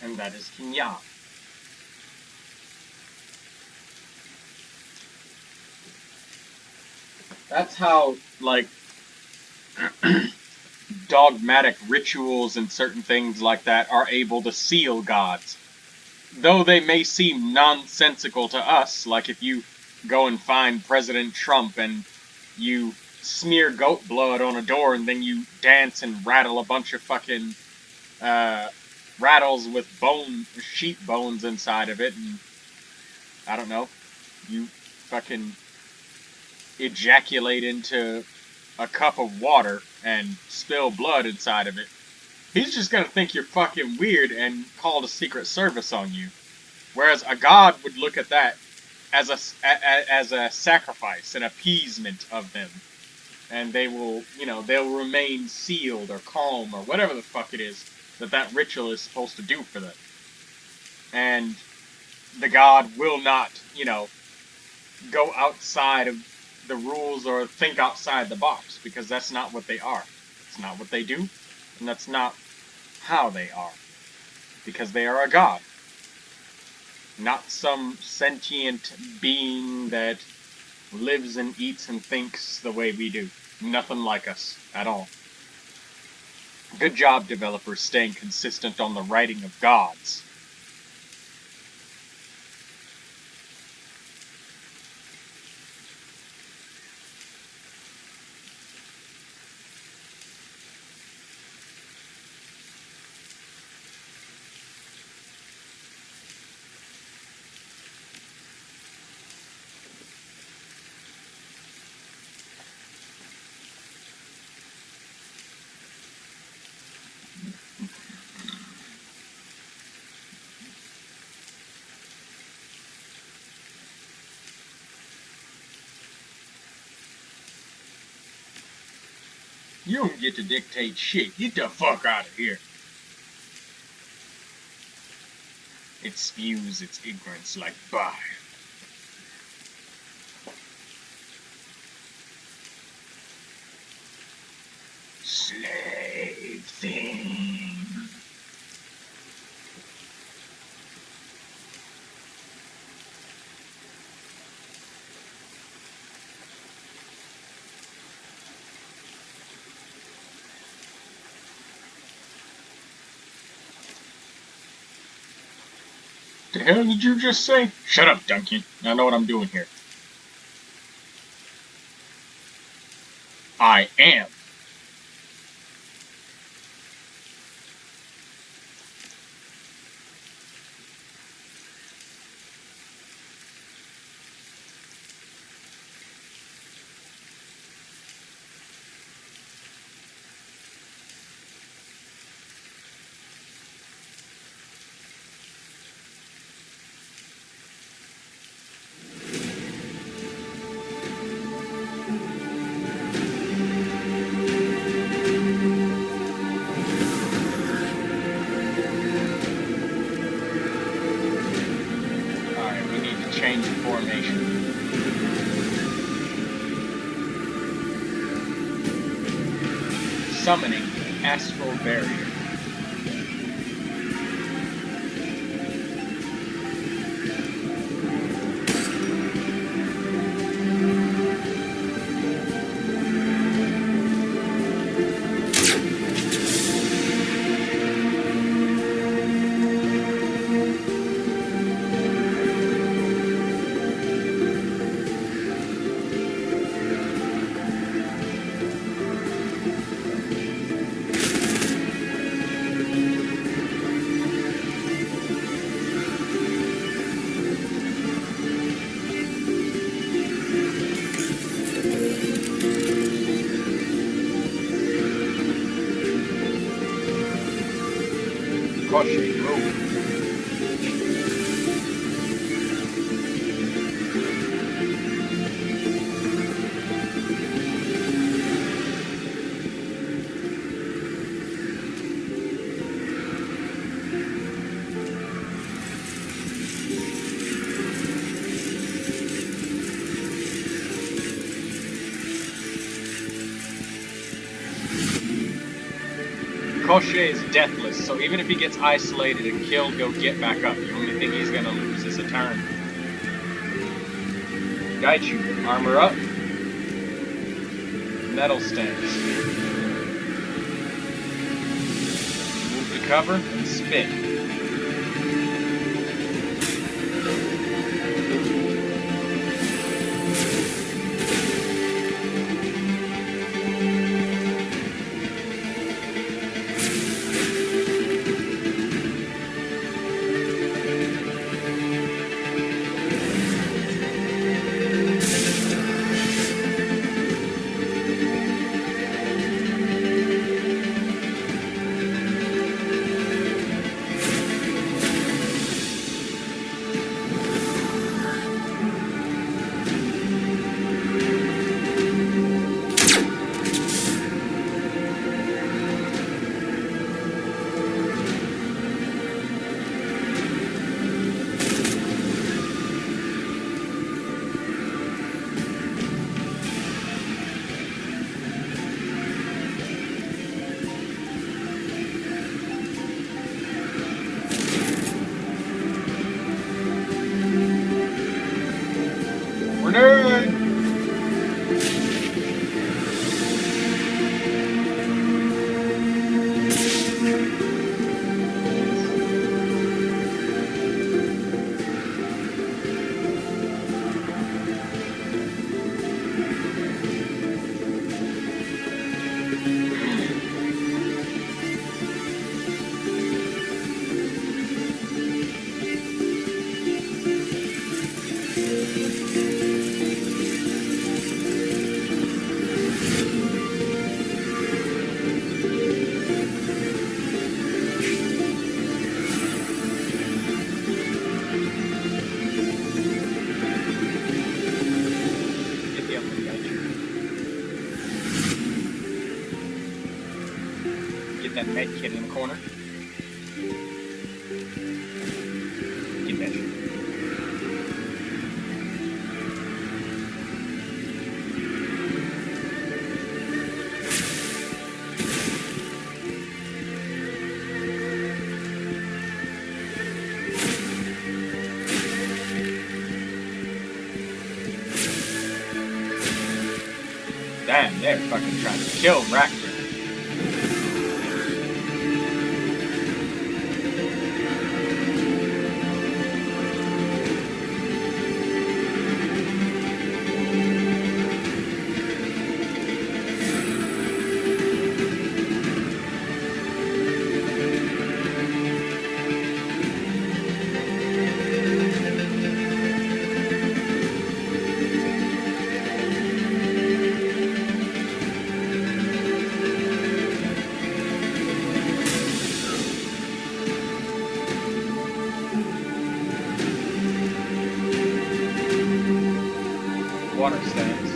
And that is King Ya. That's how, like, dogmatic rituals and certain things like that are able to seal gods. Though they may seem nonsensical to us, like if you go and find President Trump and you smear goat blood on a door and then you dance and rattle a bunch of fucking rattles with sheep bones inside of it, and I don't know, you fucking ejaculate into a cup of water and spill blood inside of it, he's just gonna think you're fucking weird and call the Secret Service on you. Whereas a god would look at that as a sacrifice, an appeasement of them. And they will, they'll remain sealed or calm or whatever the fuck it is that ritual is supposed to do for them. And the god will not, go outside of the rules or think outside the box, because that's not what they are. It's not what they do, and that's not how they are. Because they are a god. Not some sentient being that lives and eats and thinks the way we do. Nothing like us at all. Good job, developers, staying consistent on the writing of gods. You don't get to dictate shit. Get the fuck out of here. It spews its ignorance like bile. Slave thing. The hell did you just say? Shut up, Duncan. I know what I'm doing here. I am. Change of formation. Summoning Astral Barrier. Caution, move. Koshé is deathless, so even if he gets isolated and killed, he'll get back up. The only thing he's gonna lose is a turn. Gaichu, armor up. Metal stance. Move to cover and spin. They're fucking trying to kill Raptor. Water stance.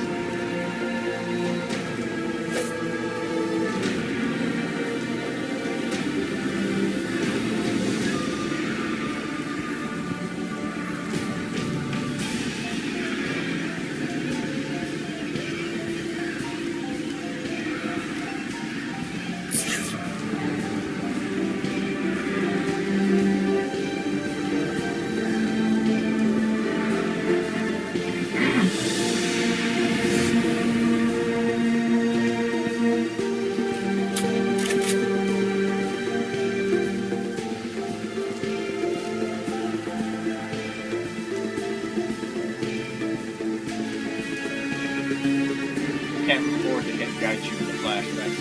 Can't afford to hit Gaichu with a flashback.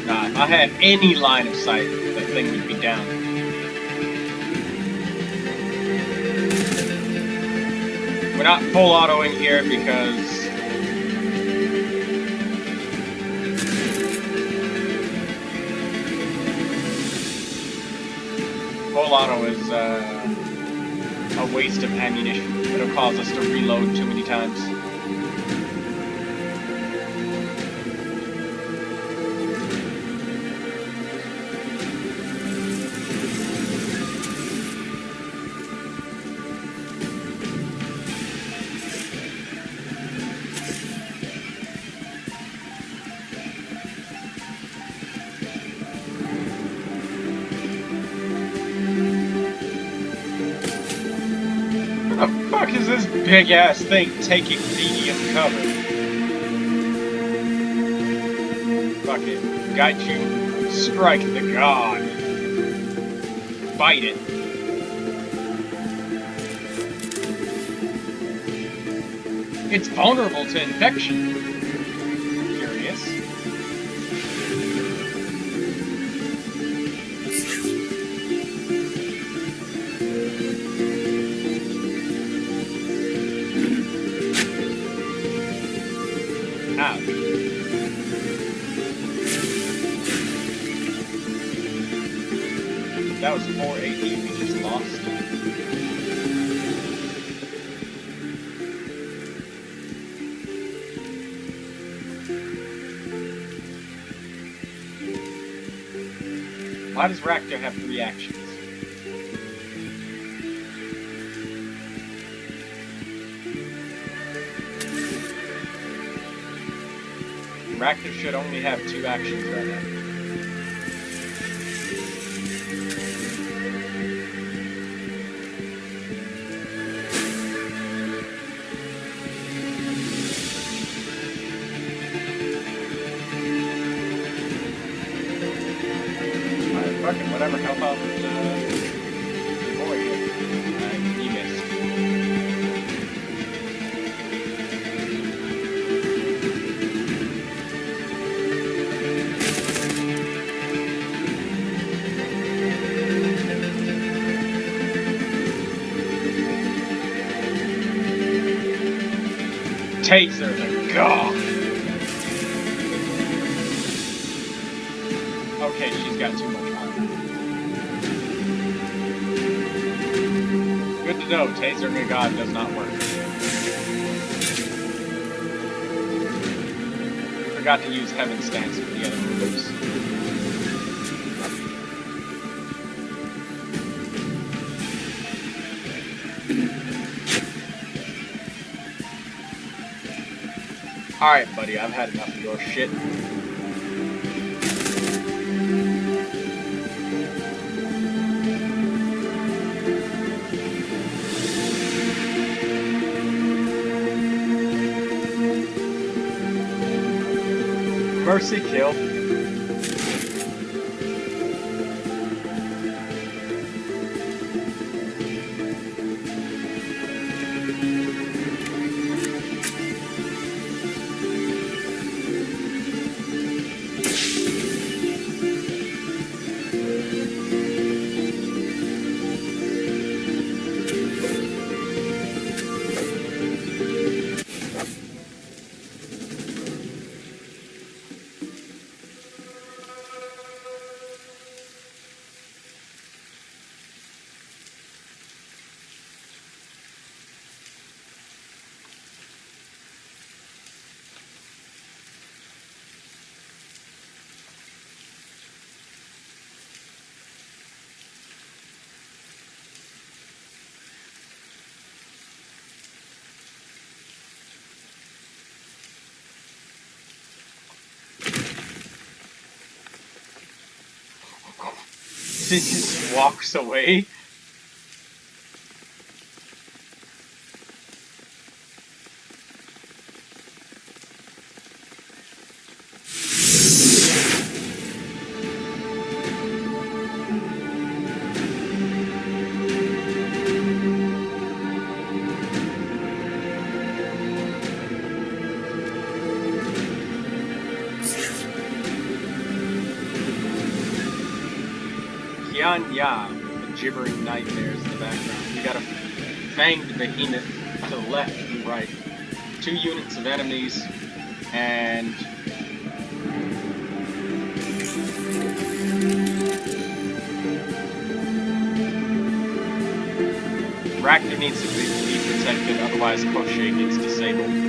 Nah, if I had any line of sight, that thing would be down. We're not full autoing here because full auto is a waste of ammunition. It'll cause us to reload too many times. Where the fuck is this big ass thing taking medium cover? Fuck it. Gaichu, strike the god. Bite it. It's vulnerable to infection. Curious. Ouch. That was 4 AD we just lost. Why does Rakta have 3 actions? Rakta should only have 2 actions right now. taser the god. Okay, she's got too much armor. Good to know, taser the god does not work. Forgot to use Heaven Stance for the other moves. Alright, buddy, I've had enough of your shit. Mercy kill. She just walks away. Qian, the gibbering nightmares in the background. You got a fanged behemoth to the left and right. 2 units of enemies, and Ractor needs to be protected, otherwise Crochet gets disabled.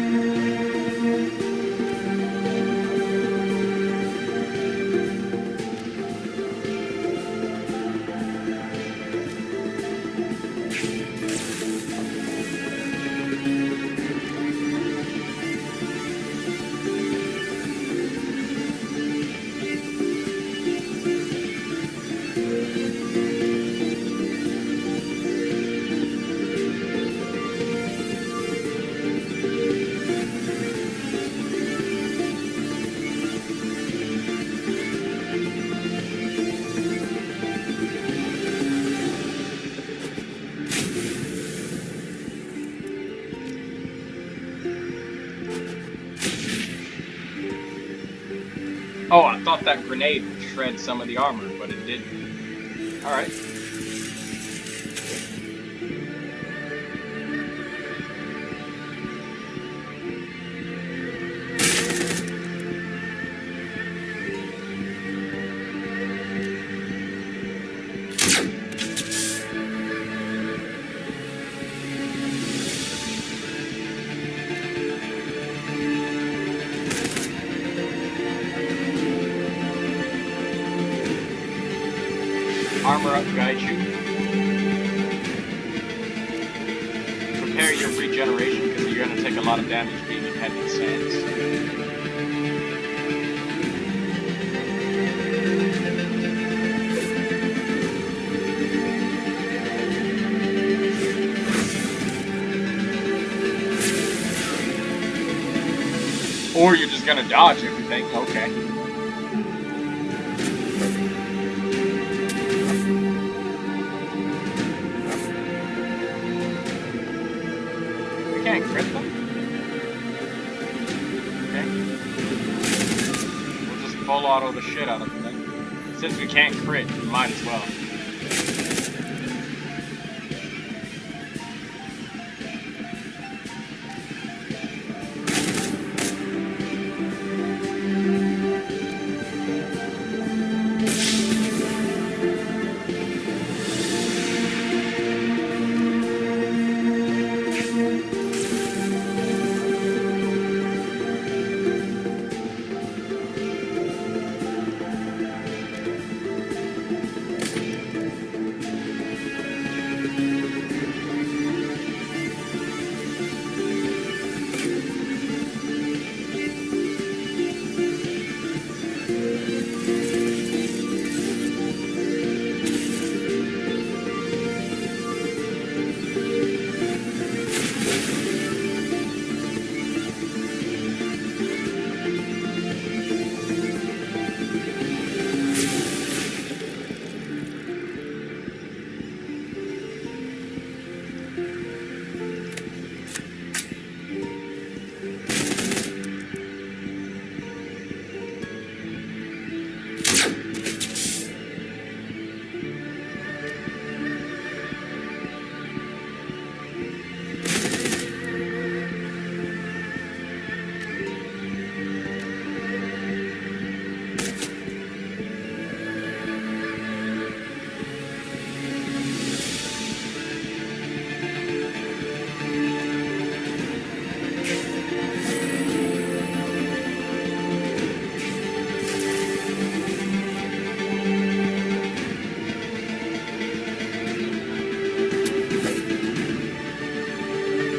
Oh, I thought that grenade would shred some of the armor, but it didn't. Alright. Armor up, Gaiju. Prepare your regeneration because you're going to take a lot of damage being in heavy sands. Or you're just going to dodge everything. Okay. Can't crit them? Okay. We'll just full auto the shit out of them then. Since we can't crit, we might as well.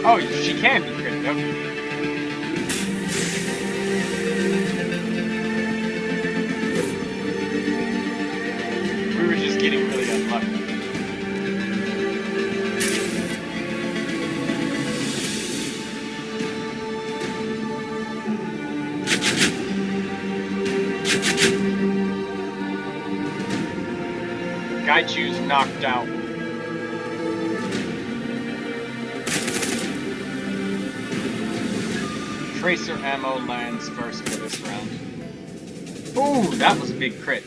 Oh, she can be crit, yep. We were just getting really unlucky. Gaichu's knocked out. Tracer ammo lands first for this round. Ooh, that was a big crit.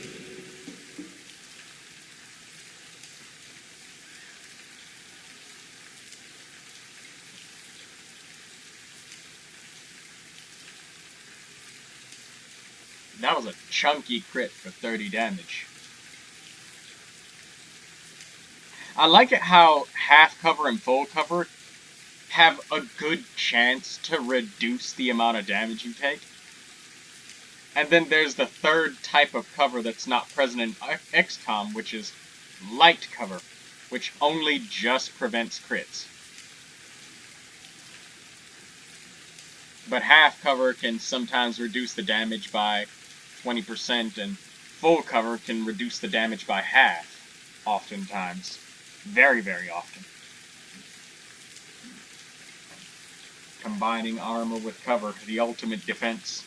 That was a chunky crit for 30 damage. I like it how half cover and full cover have a good chance to reduce the amount of damage you take. And then there's the third type of cover that's not present in XCOM, which is light cover, which only just prevents crits. But half cover can sometimes reduce the damage by 20%, and full cover can reduce the damage by half, oftentimes. Very, very often. Combining armor with cover, the ultimate defense.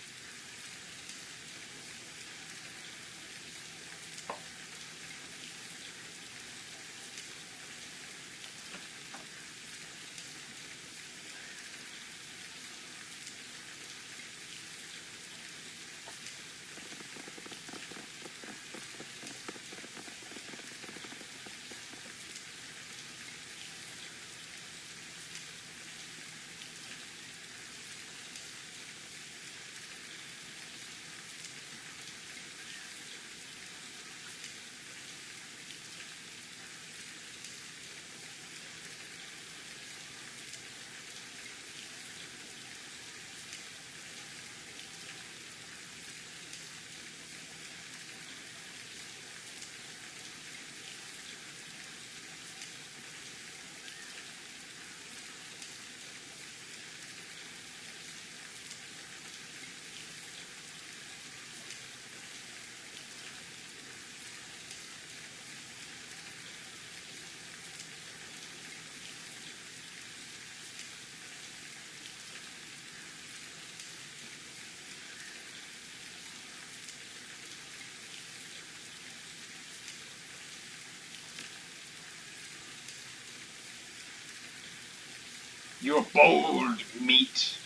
You were bold, meat,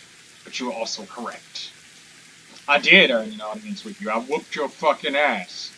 but you were also correct. I did earn an audience with you. I whooped your fucking ass.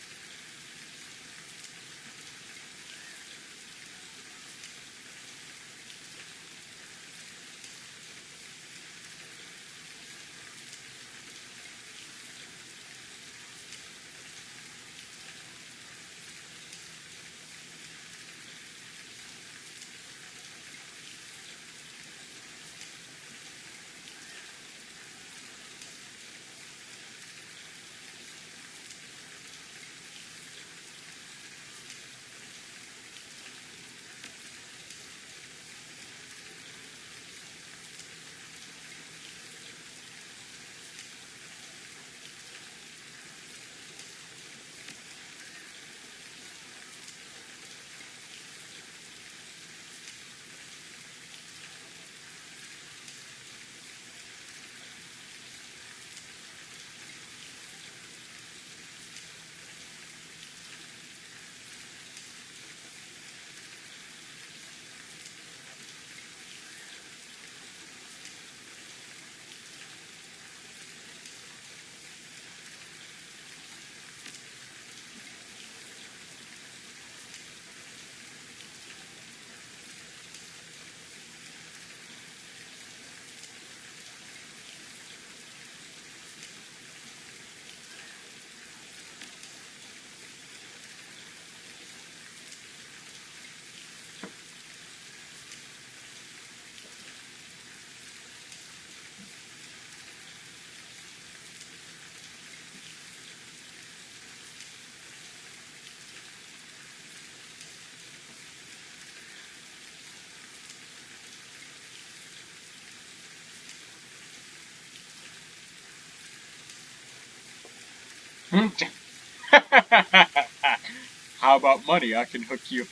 How about money? I can hook you.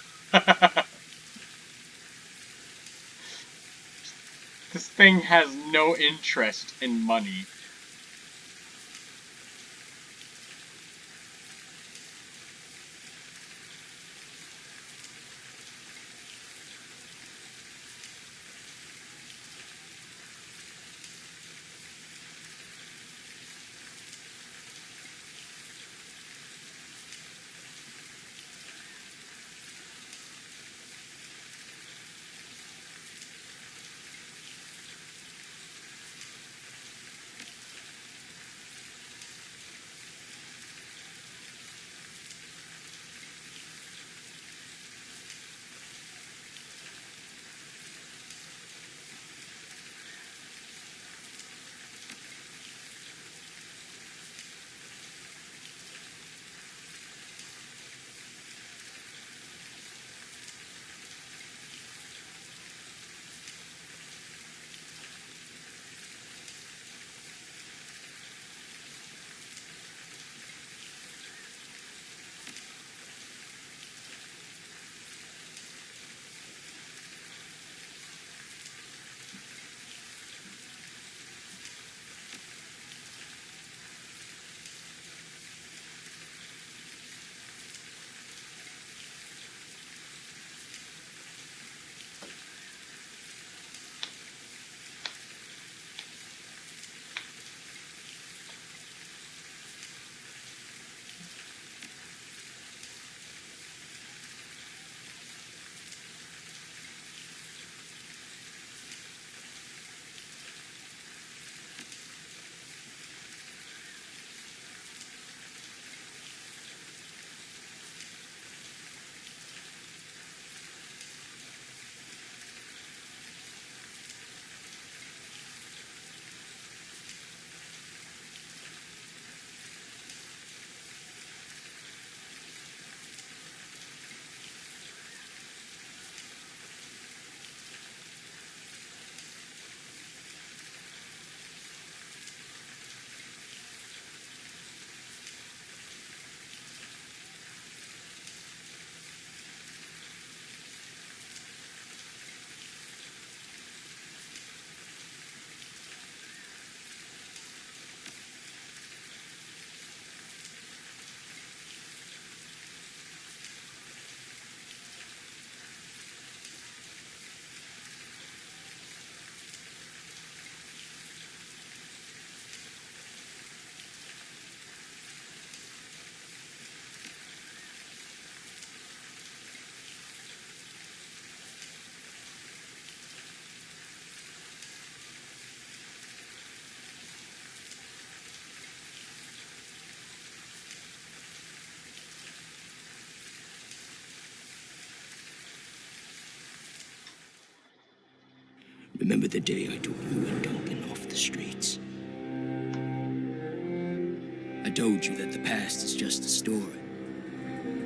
This thing has no interest in money. Remember the day I took you and Duncan off the streets? I told you that the past is just a story.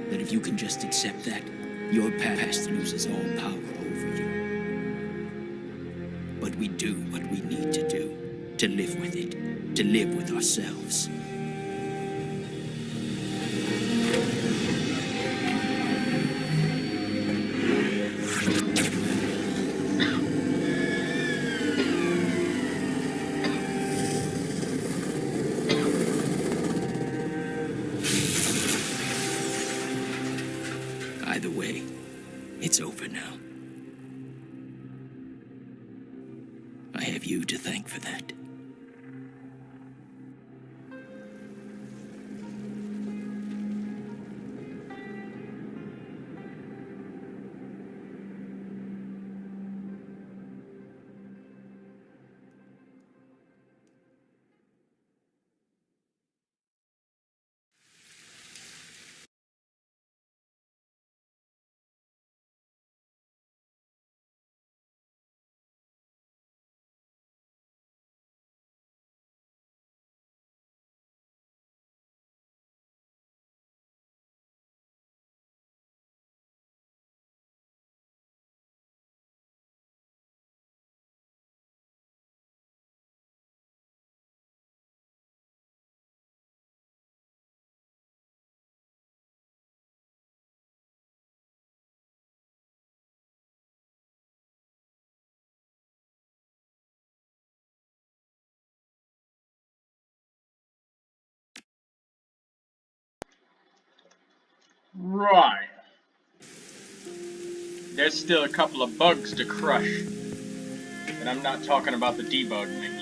That if you can just accept that, your past loses all power over you. But we do what we need to do, to live with it, to live with ourselves. Either way, it's over now. I have you to thank for that. Right. There's still a couple of bugs to crush. And I'm not talking about the debug menu.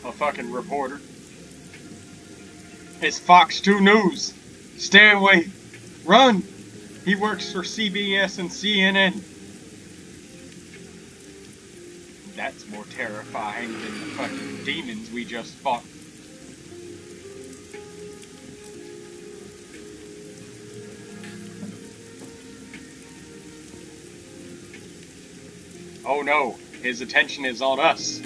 A fucking reporter. It's Fox 2 News. Stay away. Run. He works for CBS and CNN. That's more terrifying than the fucking demons we just fought. Oh no, his attention is on us.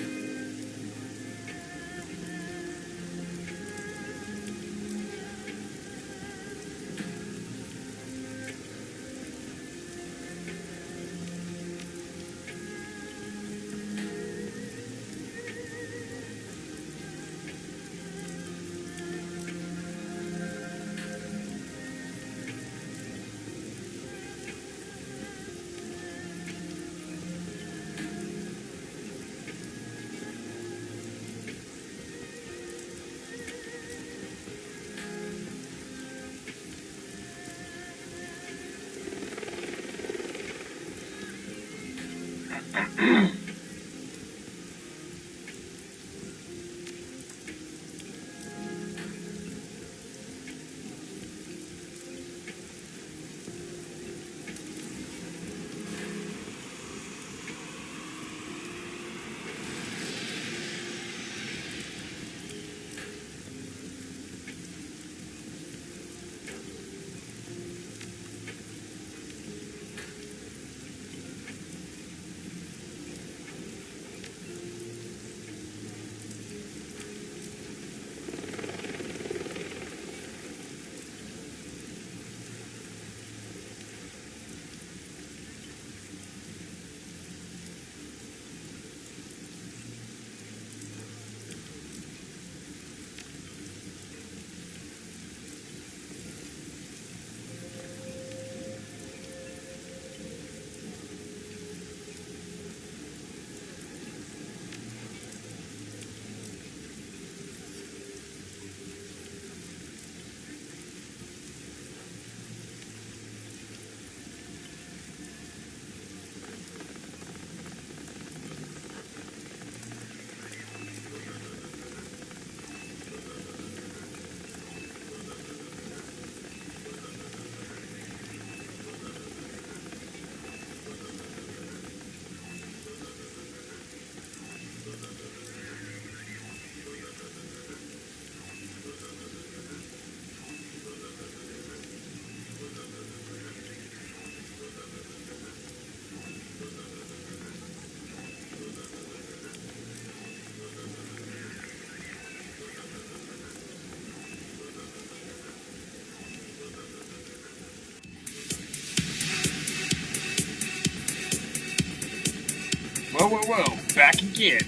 Whoa, back again.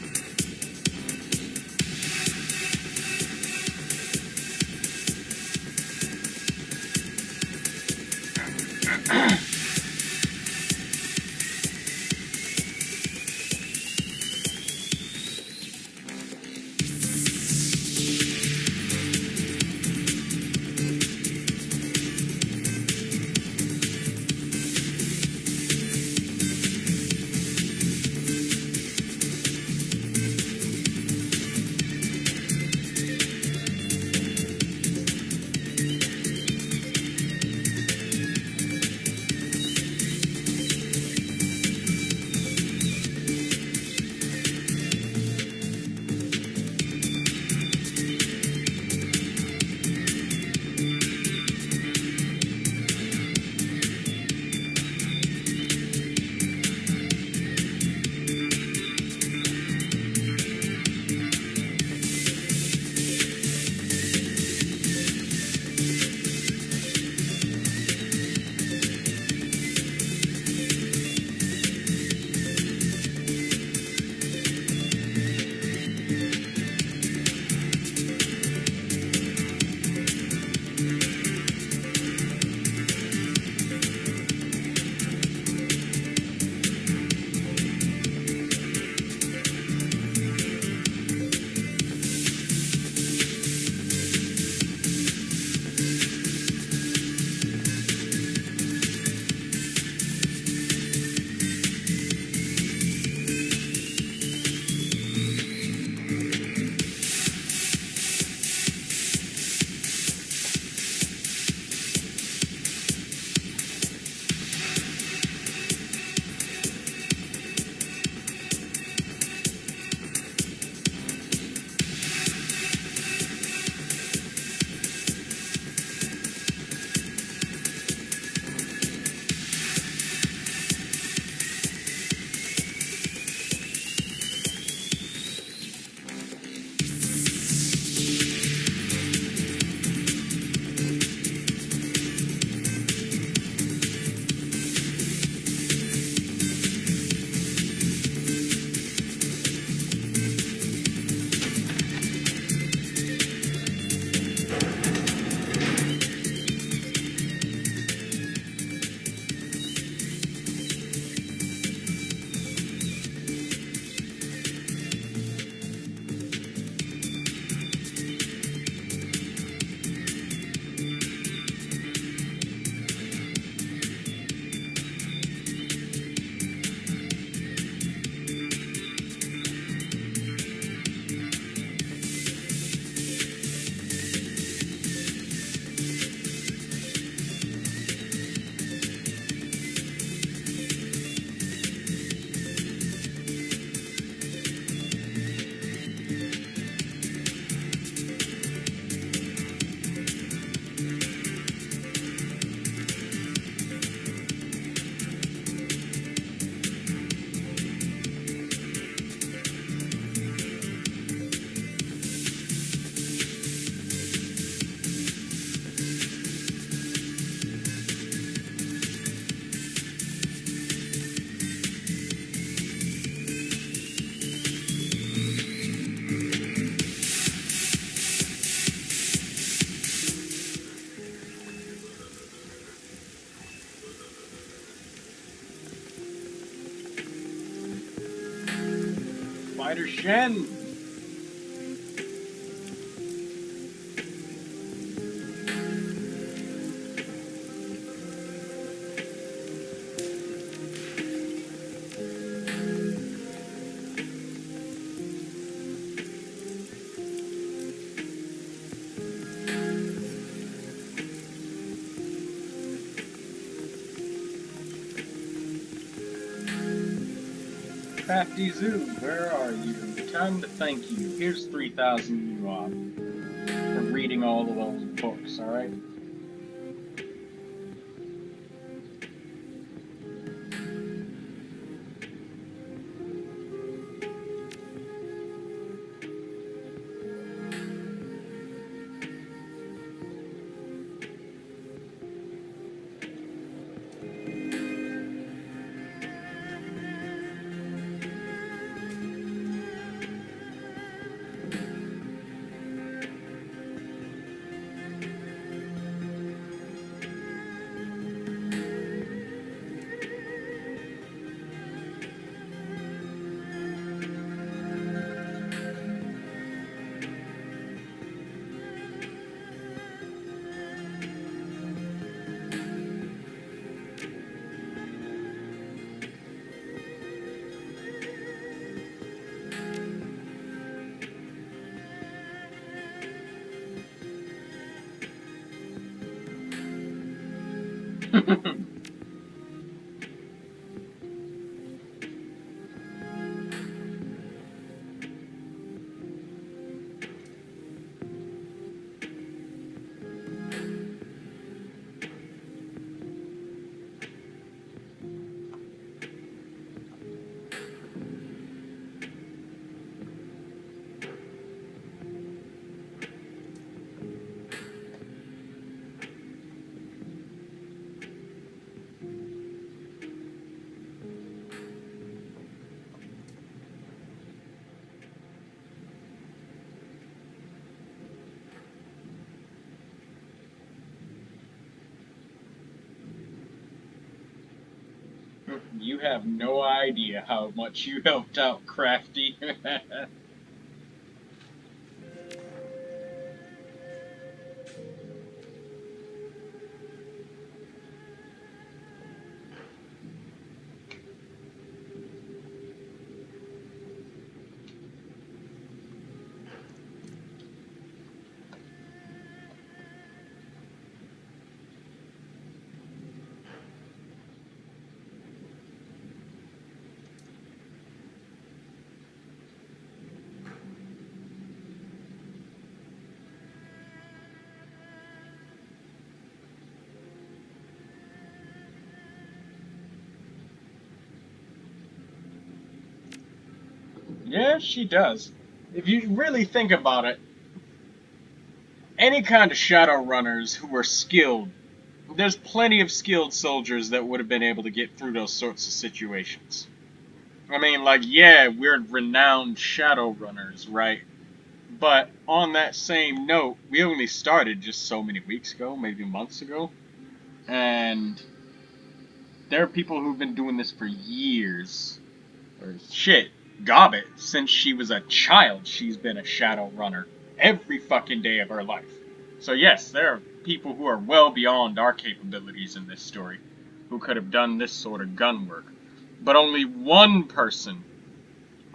Spider Shen! Crafty Zoo, where are you? Time to thank you. Here's 3,000 yuan for reading all of those books, alright? You have no idea how much you helped out, Crafty. Yeah, she does. If you really think about it, any kind of Shadowrunners who are skilled, there's plenty of skilled soldiers that would have been able to get through those sorts of situations. I mean, like, yeah, we're renowned Shadowrunners, right? But on that same note, we only started just so many weeks ago, maybe months ago. And there are people who've been doing this for years. Or shit, Gobbet, since she was a child, she's been a Shadowrunner every fucking day of her life. So yes, there are people who are well beyond our capabilities in this story, who could have done this sort of gun work. But only one person,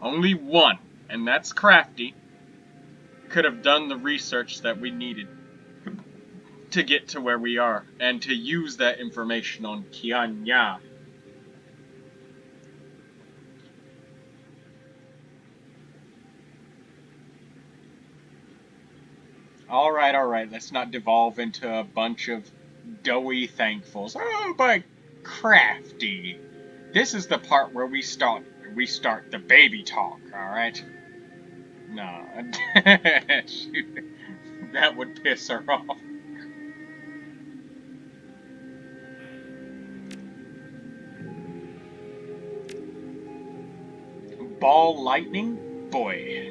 only one, and that's Crafty, could have done the research that we needed to get to where we are, and to use that information on Qian. Alright, let's not devolve into a bunch of doughy thankfuls. Oh, but Crafty. This is the part where we start the baby talk, alright? No, that would piss her off. Ball lightning? Boy.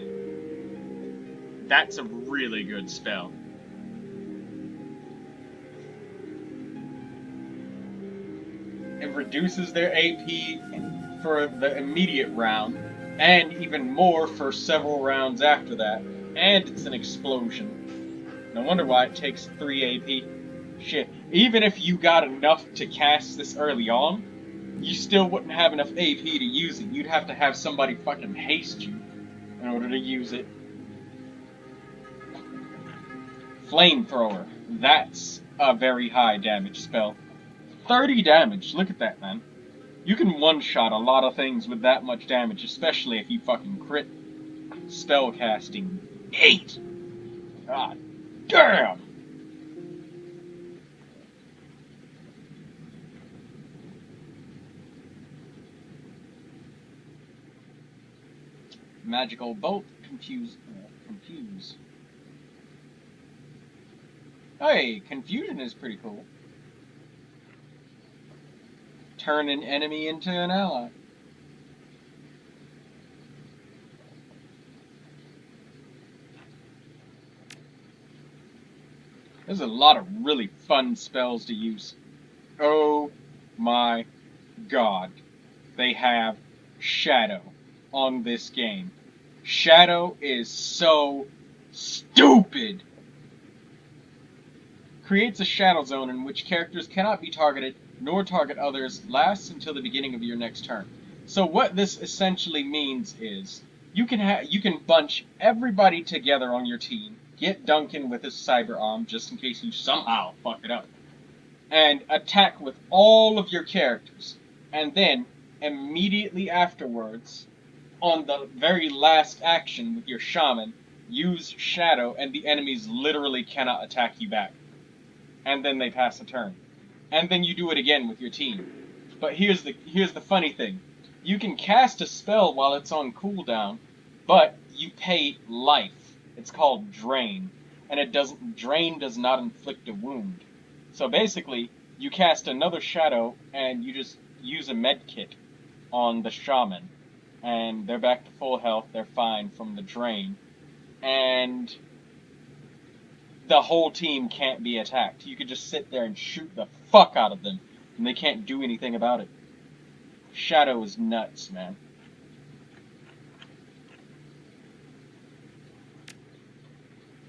That's a really good spell. It reduces their AP for the immediate round, and even more for several rounds after that, and it's an explosion. No wonder why it takes 3 AP. Shit, even if you got enough to cast this early on, you still wouldn't have enough AP to use it. You'd have to have somebody fucking haste you in order to use it. Flamethrower. That's a very high damage spell. 30 damage. Look at that, man. You can one-shot a lot of things with that much damage, especially if you fucking crit. Spellcasting 8. God damn. Magical bolt. Confuse. Hey, confusion is pretty cool. Turn an enemy into an ally. There's a lot of really fun spells to use. Oh my god. They have Shadow on this game. Shadow is so stupid. Creates a shadow zone in which characters cannot be targeted nor target others, lasts until the beginning of your next turn. So what this essentially means is you can bunch everybody together on your team, get Duncan with his cyber arm just in case you somehow fuck it up, and attack with all of your characters. And then immediately afterwards, on the very last action with your shaman, use Shadow and the enemies literally cannot attack you back. And then they pass a turn. And then you do it again with your team. But here's the funny thing. You can cast a spell while it's on cooldown, but you pay life. It's called Drain. And Drain does not inflict a wound. So basically, you cast another Shadow and you just use a med kit on the shaman. And they're back to full health, they're fine from the drain. And the whole team can't be attacked. You could just sit there and shoot the fuck out of them, and they can't do anything about it. Shadow is nuts, man.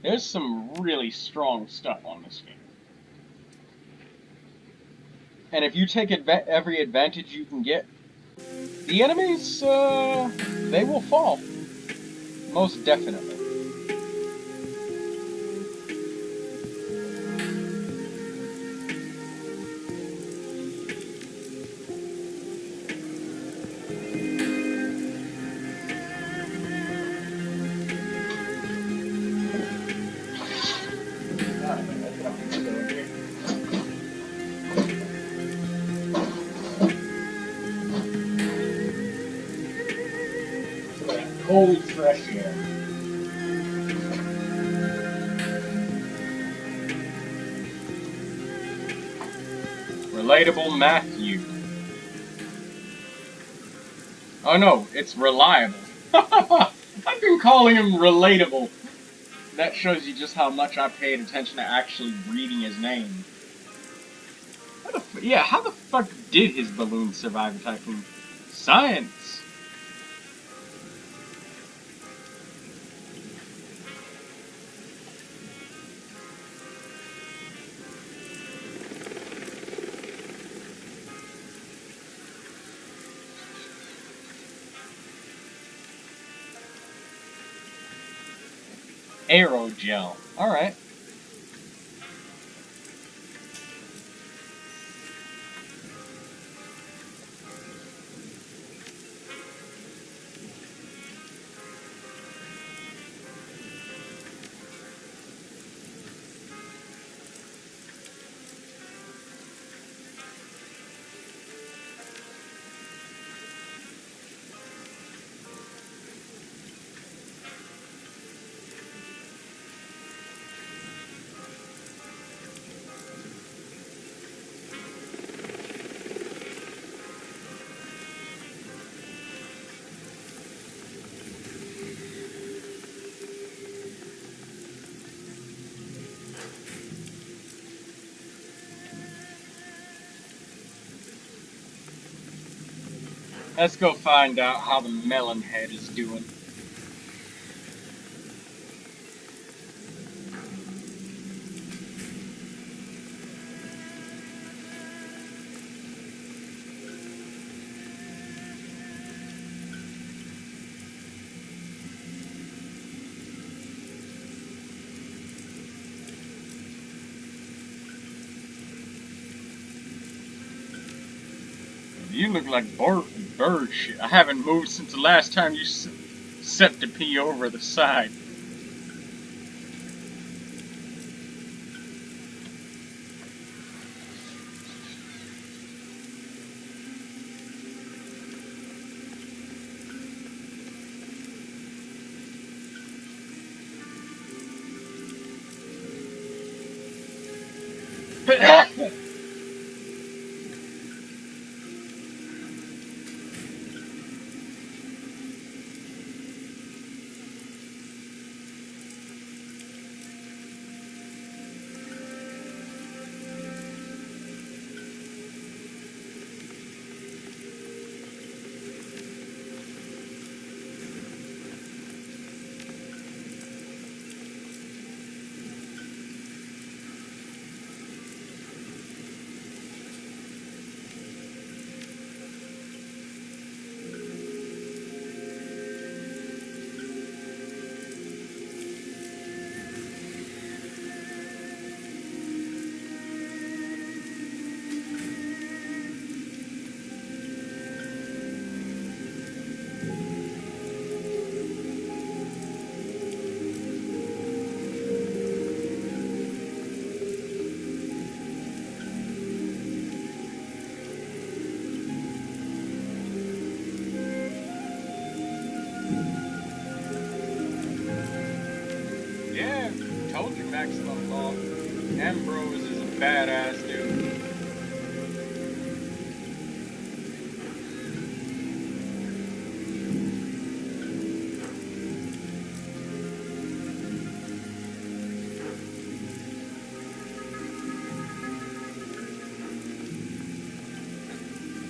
There's some really strong stuff on this game. And if you take every advantage you can get, the enemies, they will fall. Most definitely. Cold, fresh air. Relatable Matthew. Oh no, it's reliable. I've been calling him relatable. That shows you just how much I paid attention to actually reading his name. How the fuck did his balloon survive attacking? Science! Aerogel. Alright. Let's go find out how the melon head is doing. You look like bird shit. I haven't moved since the last time you set the pee over the side. Yeah, told you maximum law. Ambrose is a badass dude.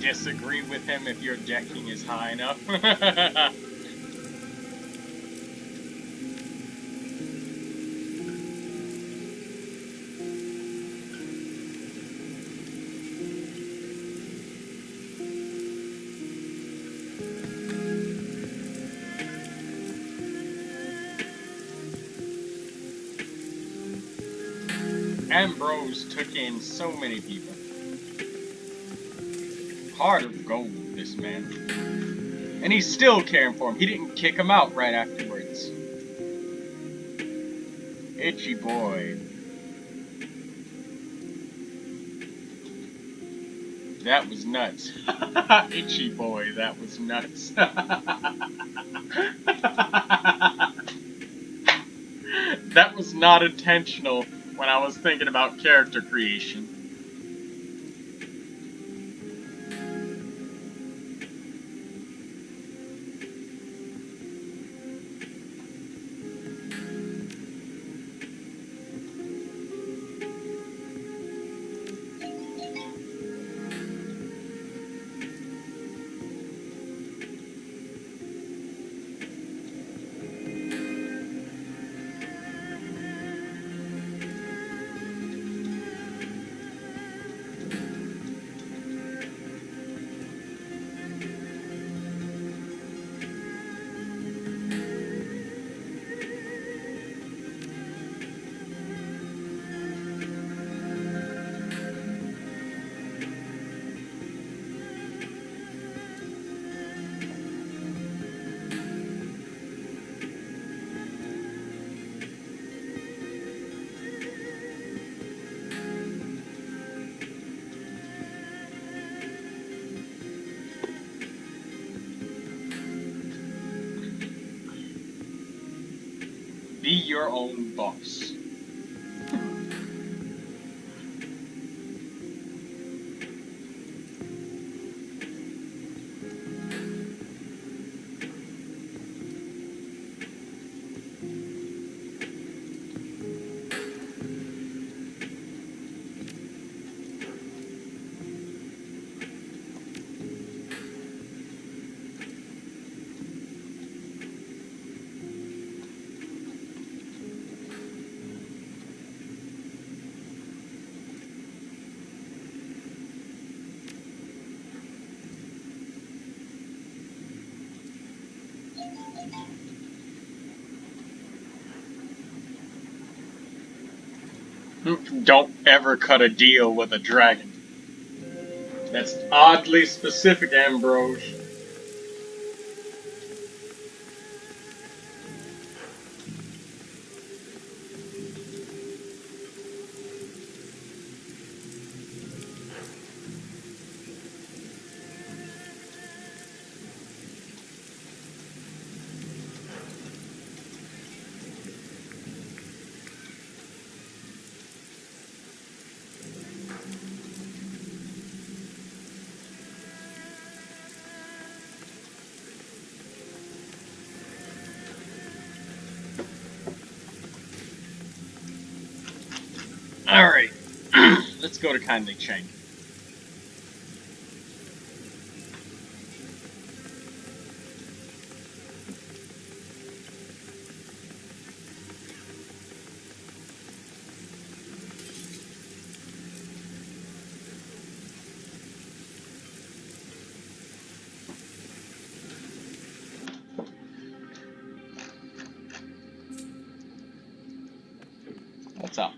Disagree with him if your decking is high enough. Ambrose took in so many people. Heart of gold, this man. And he's still caring for him. He didn't kick him out right afterwards. Itchy boy. That was nuts. Itchy boy, that was nuts. That was not intentional when I was thinking about character creation. Be your own boss. Don't ever cut a deal with a dragon. That's oddly specific, Ambrose. Alright, let's go to Kindly Chain. What's up?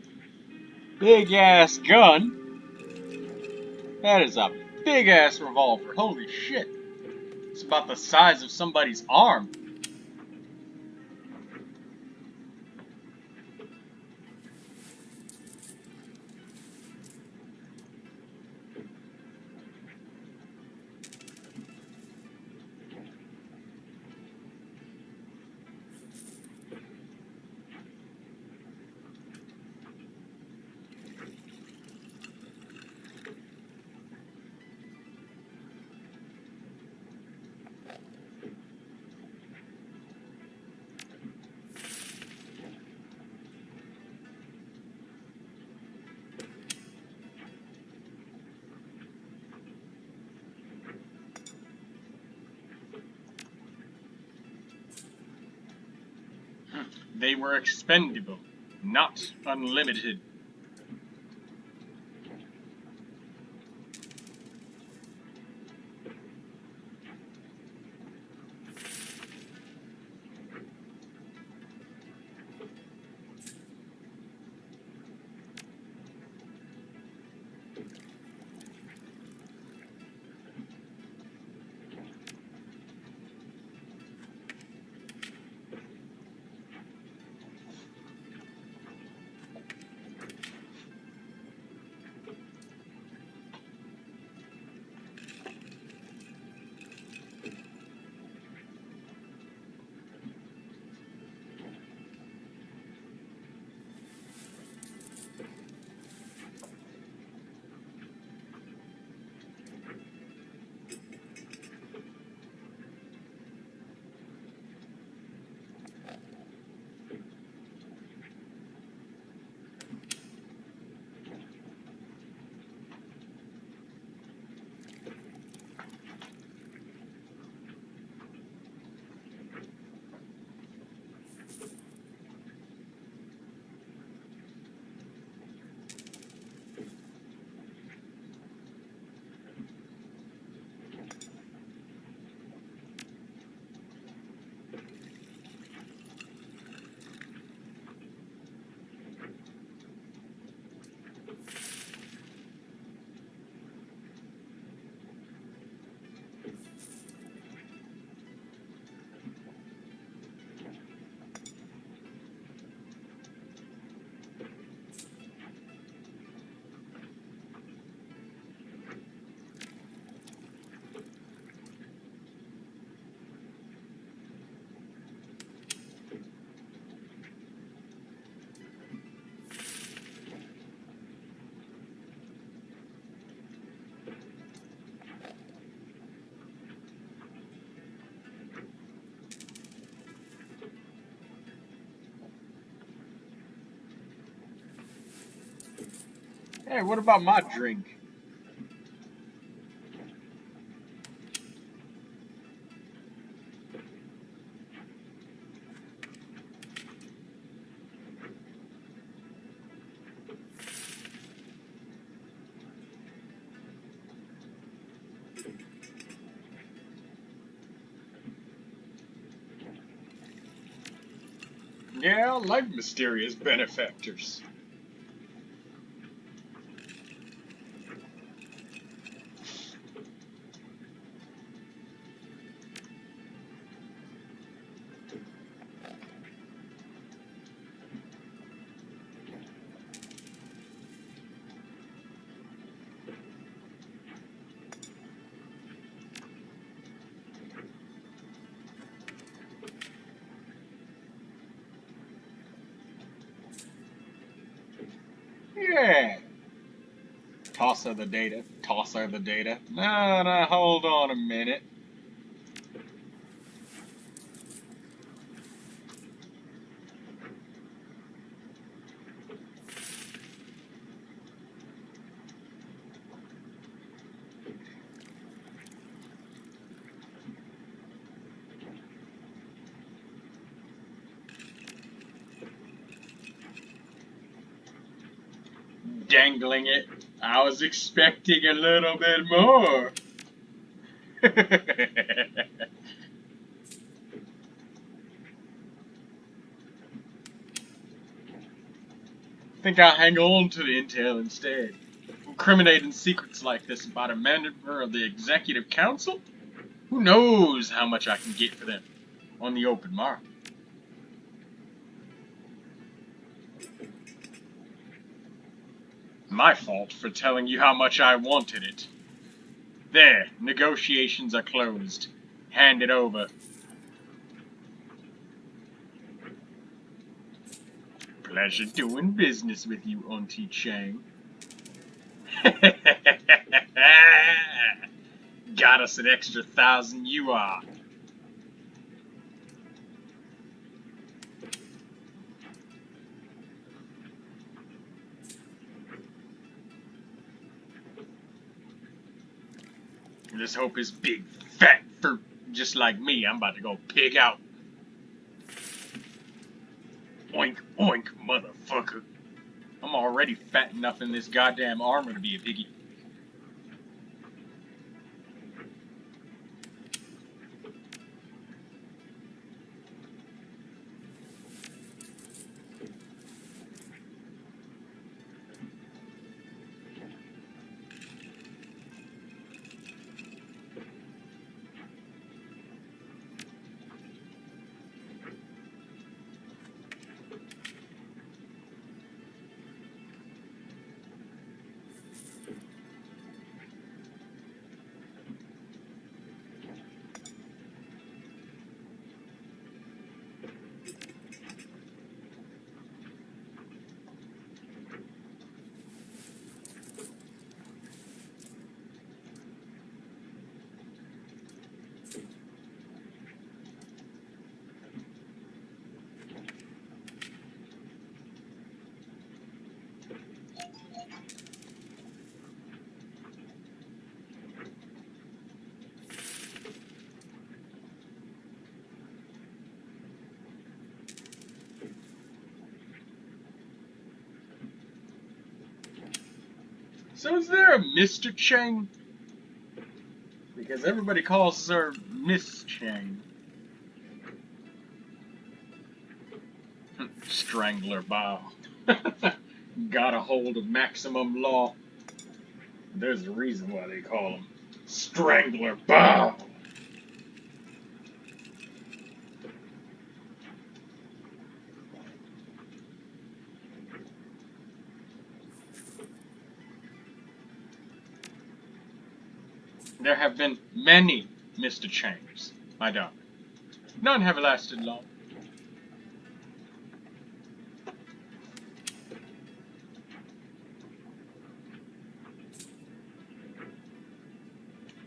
Big ass gun? That is a big ass revolver. Holy shit. It's about the size of somebody's arm. They were expendable, not unlimited. Hey, what about my drink? Yeah, I like mysterious benefactors. Yeah. Toss her the data. Toss her the data. No, hold on a minute. Dangling it. I was expecting a little bit more. Think I'll hang on to the intel instead. Incriminating secrets like this about a member of the executive council? Who knows how much I can get for them on the open market? My fault for telling you how much I wanted it. There, negotiations are closed. Hand it over. Pleasure doing business with you, Auntie Chang. Got us an extra 1,000 yuan. Let's hope his big fat fur, just like me, I'm about to go pig out. Oink, oink, motherfucker. I'm already fat enough in this goddamn armor to be a piggy. So is there a Mr. Chang? Because everybody calls her Miss Chang. Strangler Bow. Got a hold of maximum law. There's a reason why they call him Strangler Bow. There have been many Mr. Changs, my darling. None have lasted long.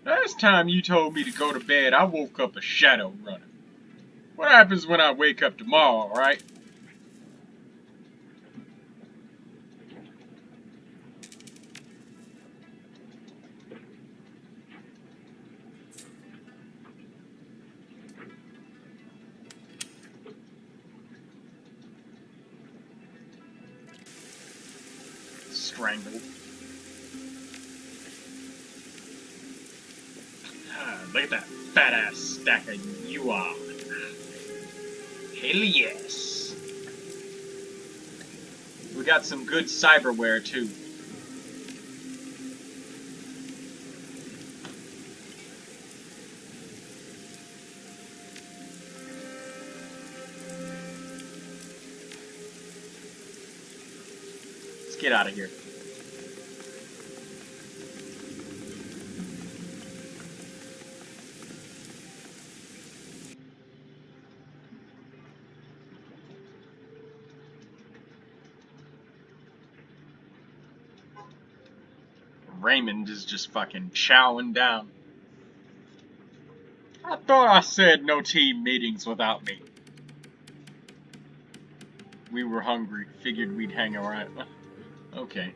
Last time you told me to go to bed, I woke up a Shadowrunner. What happens when I wake up tomorrow, right? Strangled. Look at that fat ass stack of yuan. Hell yes. got some good cyberware too. Let's get out of here. Raymond is just fucking chowing down. I thought I said no team meetings without me. We were hungry. Figured we'd hang around. Okay.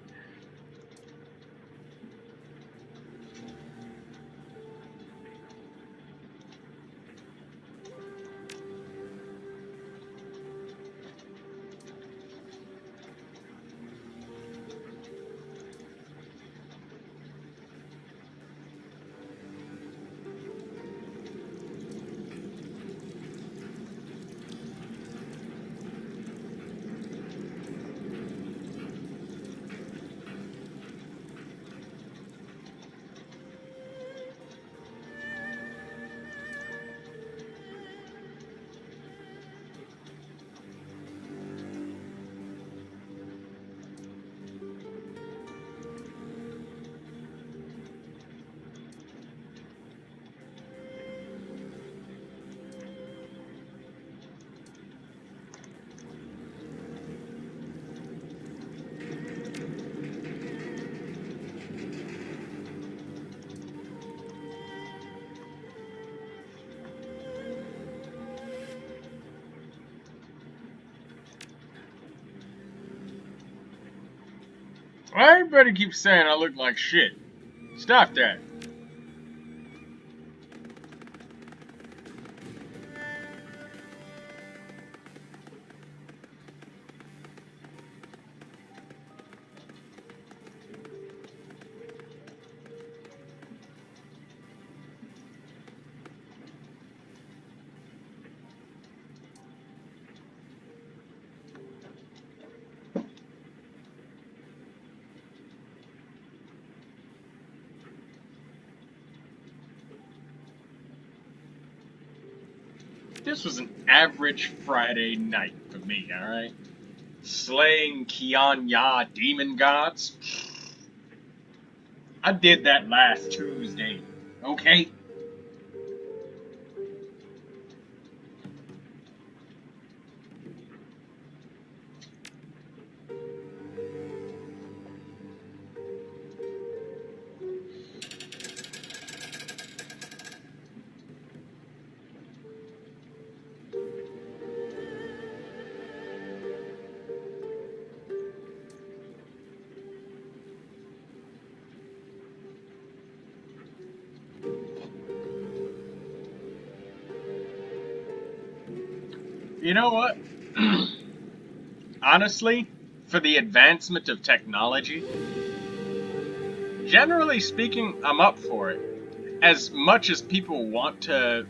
Why everybody keeps saying I look like shit? Stop that. This was an average Friday night for me, alright? Slaying Qian demon gods? I did that last Tuesday, okay? You know what? Honestly, for the advancement of technology, generally speaking, I'm up for it. As much as people want to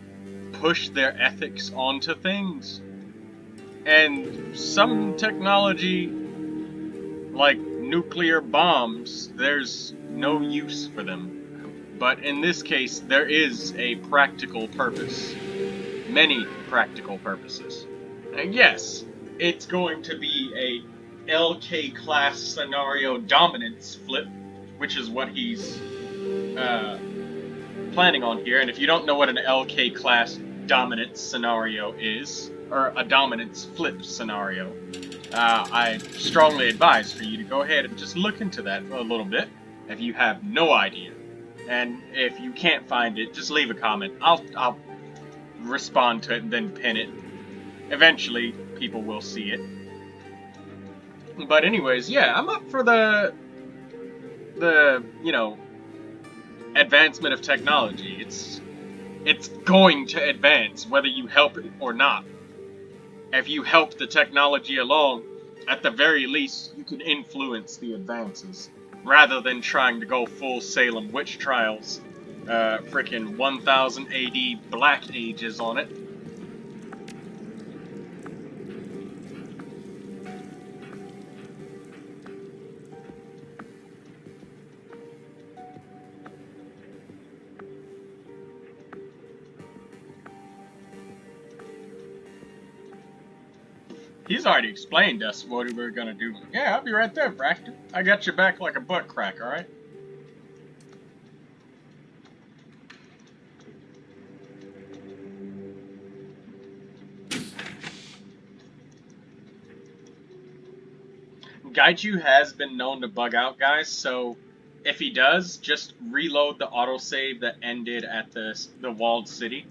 push their ethics onto things, and some technology, like nuclear bombs, there's no use for them. But in this case, there is a practical purpose. Many practical purposes. And yes, it's going to be a LK class scenario dominance flip, which is what he's planning on here. And if you don't know what an LK class dominance scenario is, or a dominance flip scenario, I strongly advise for you to go ahead and just look into that a little bit if you have no idea. And if you can't find it, just leave a comment. I'll respond to it and then pin it. Eventually, people will see it. But anyways, yeah, I'm up for the you know, advancement of technology. It's going to advance, whether you help it or not. If you help the technology along, at the very least, you can influence the advances, rather than trying to go full Salem witch trials, frickin' 1000 AD Black Ages on it. He's already explained to us what we were gonna do. Yeah, I'll be right there, Braxton. I got your back like a butt crack, alright? Gaichu has been known to bug out, guys, so if he does, just reload the autosave that ended at the walled city,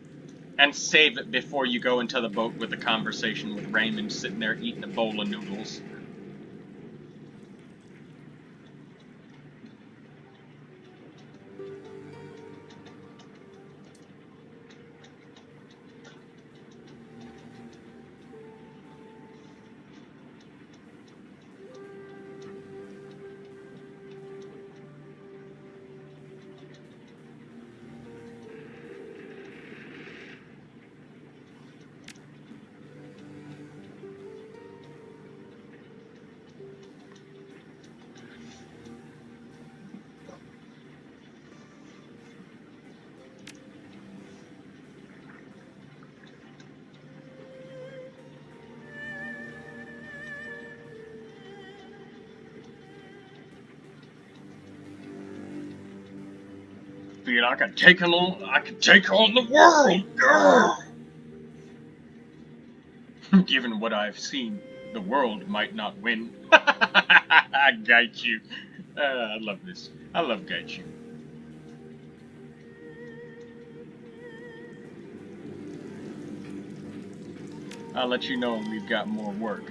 and save it before you go into the boat with the conversation with Raymond sitting there eating a bowl of noodles. Feel I could take on the world, girl. Given what I've seen, the world might not win. I got you. I love this. I love Gaichu. I'll let you know when we've got more work.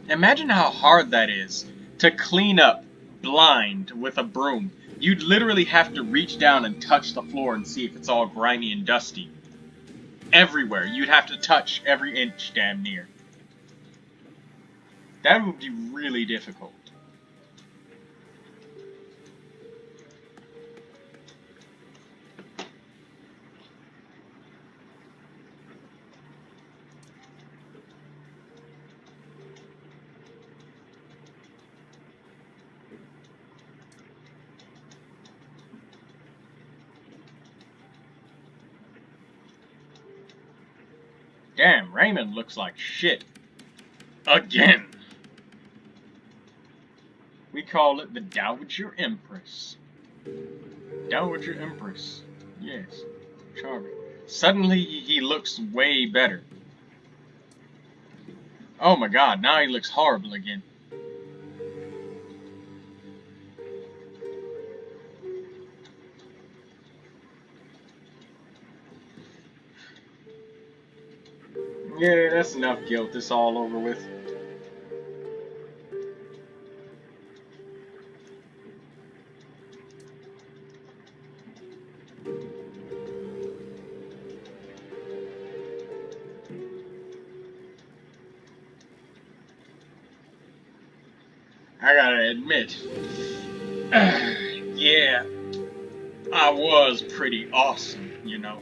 Imagine how hard that is to clean up blind with a broom. You'd literally have to reach down and touch the floor and see if it's all grimy and dusty. Everywhere. You'd have to touch every inch damn near. That would be really difficult. Damn, Raymond looks like shit. Again. We call it the Dowager Empress. Dowager Empress. Yes. Charming. Suddenly, he looks way better. Oh my god, now he looks horrible again. Yeah, that's enough guilt. It's all over with. I gotta admit, yeah, I was pretty awesome, you know.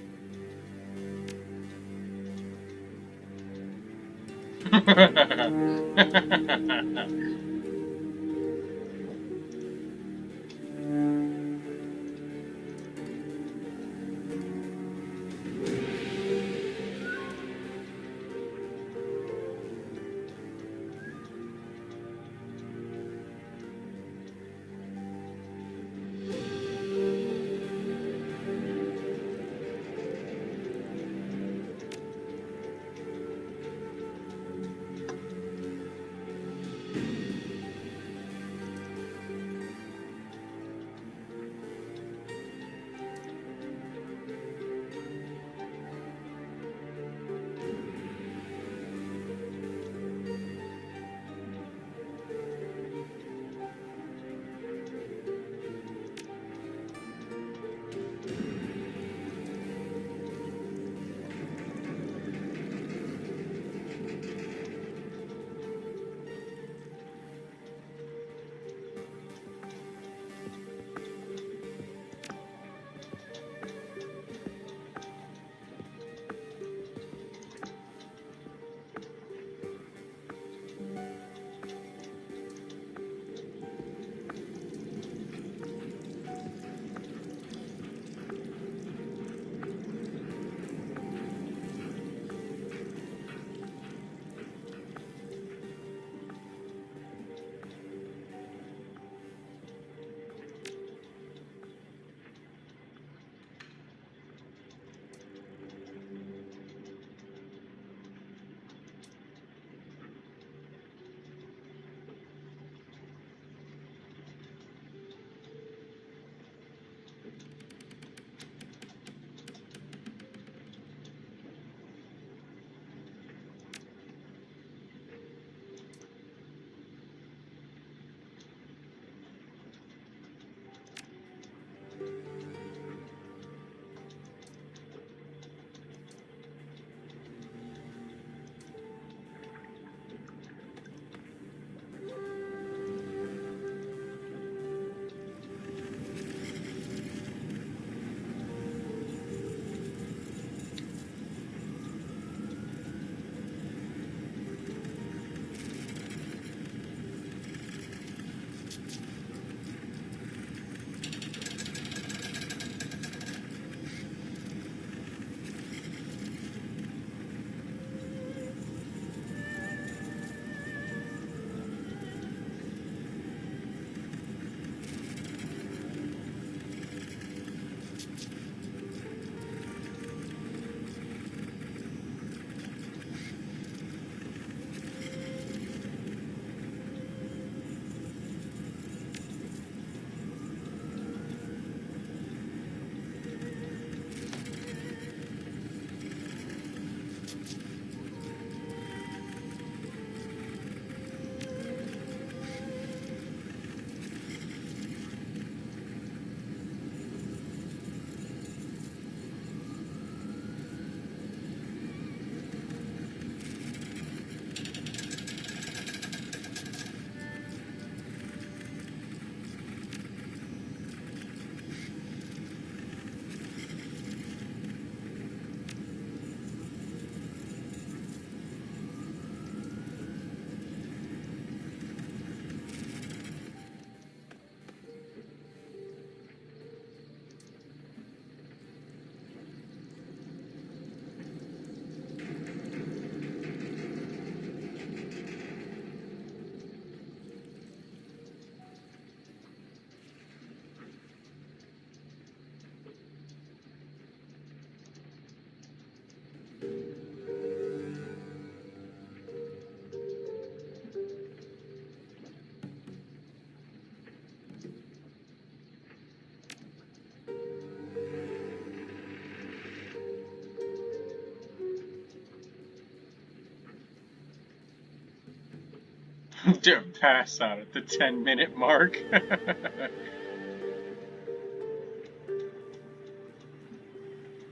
Don't pass out at the 10-minute mark.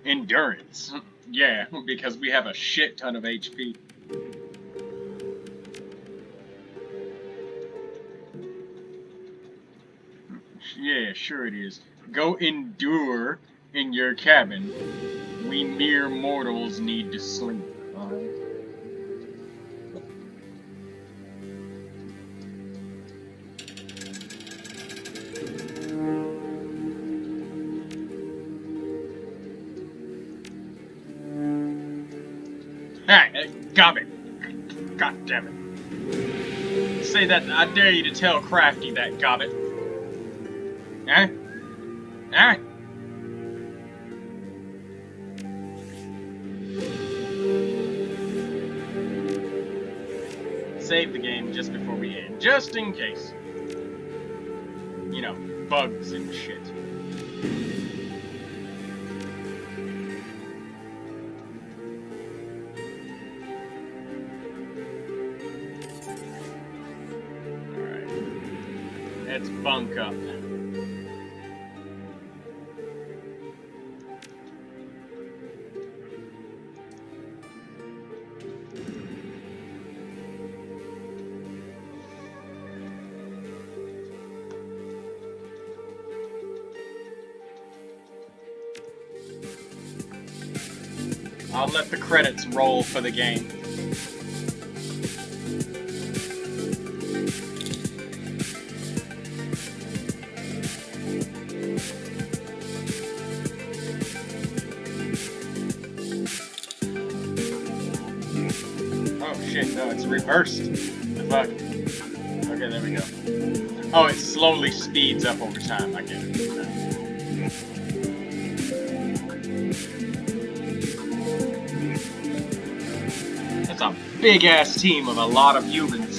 Endurance. Yeah, because we have a shit ton of HP. Yeah, sure it is. Go endure in your cabin. We mere mortals need to sleep, alright? Hey, Gobbit! God damn it. Say that, I dare you to tell Crafty that, Gobbit. Eh? Eh? Save the game just before we end, just in case. You know, bugs and shit. Alright. Let's bunk up. I'll let the credits roll for the game. Oh shit, no, it's reversed. The fuck? Okay, there we go. Oh, it slowly speeds up over time, I get it. That's a big-ass team of a lot of humans.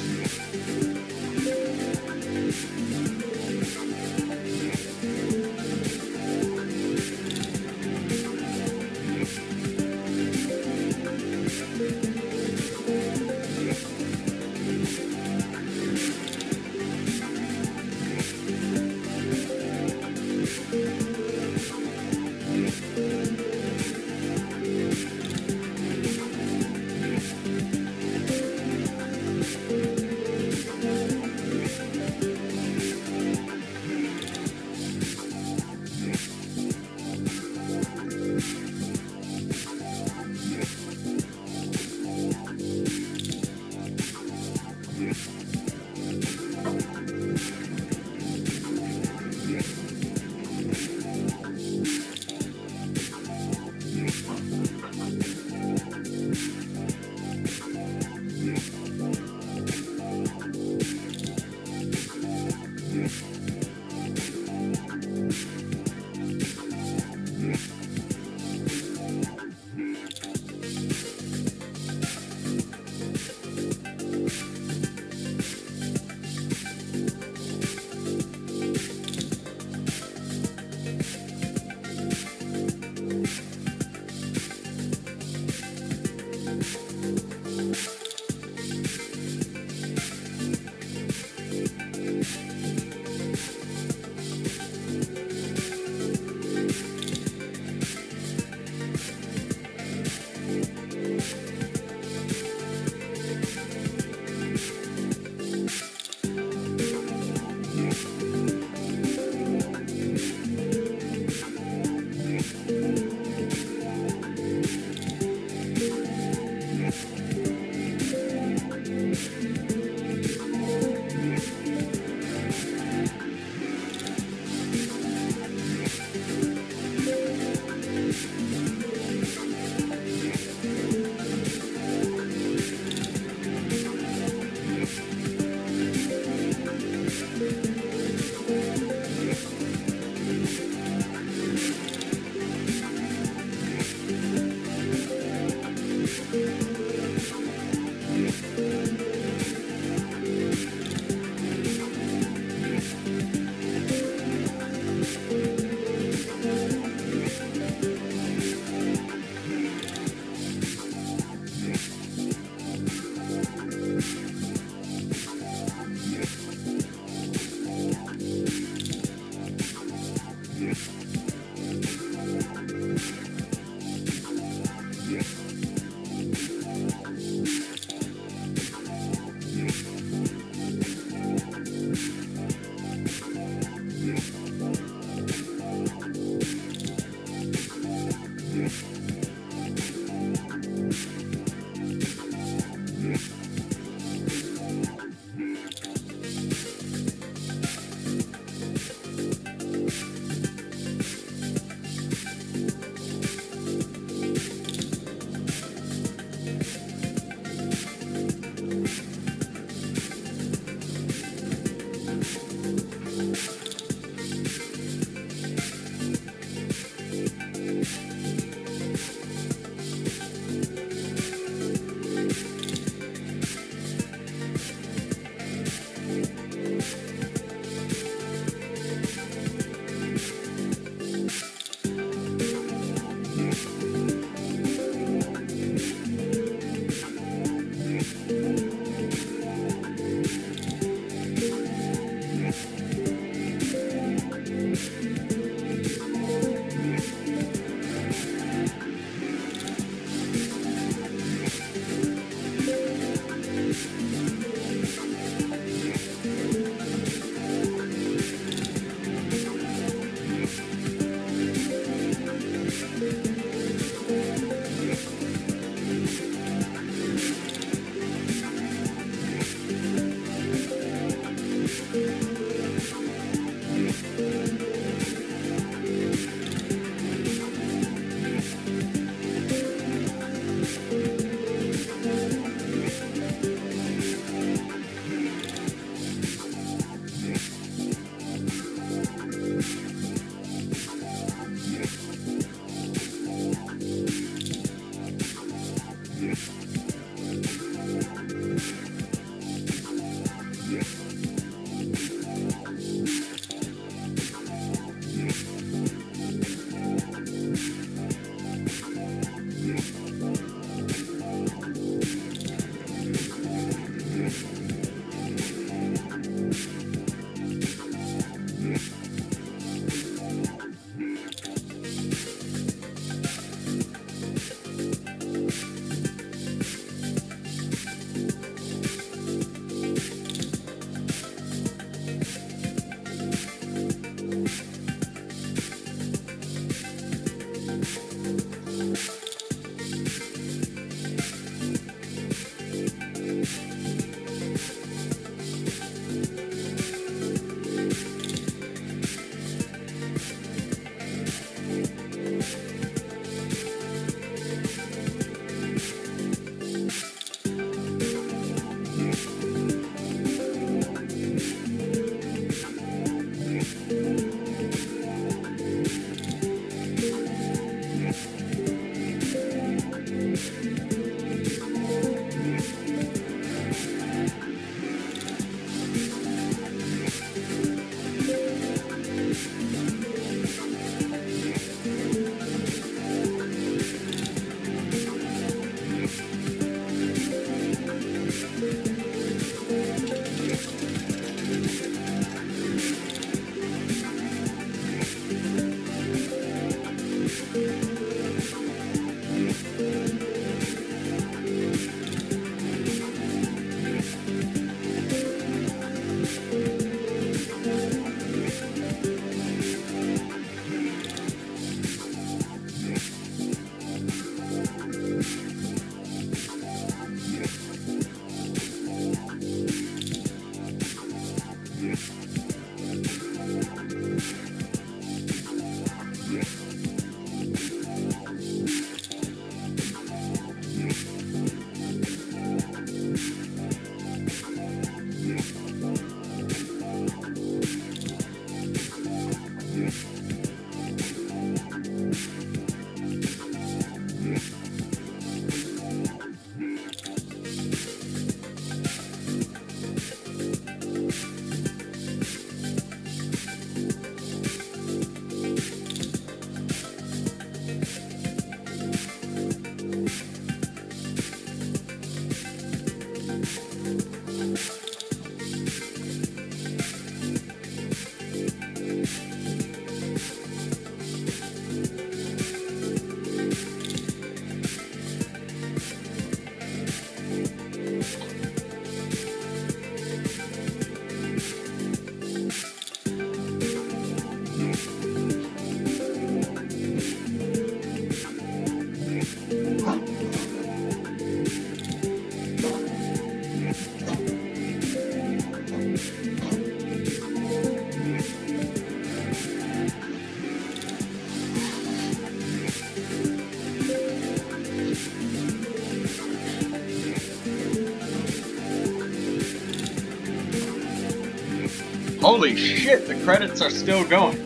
Holy shit, the credits are still going.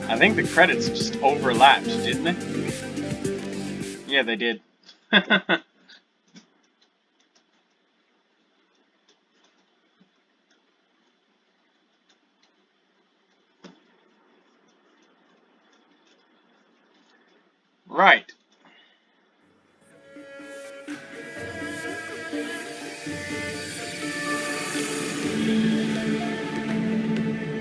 I think the credits just overlapped, didn't they? Yeah, they did. Right.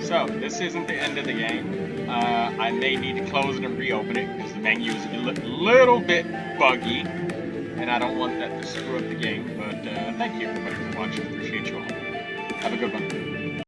So, this isn't the end of the game. I may need to close it and reopen it because the menu is a little bit buggy, and I don't want that to screw up the game. But thank you everybody for watching. Appreciate you all. Have a good one.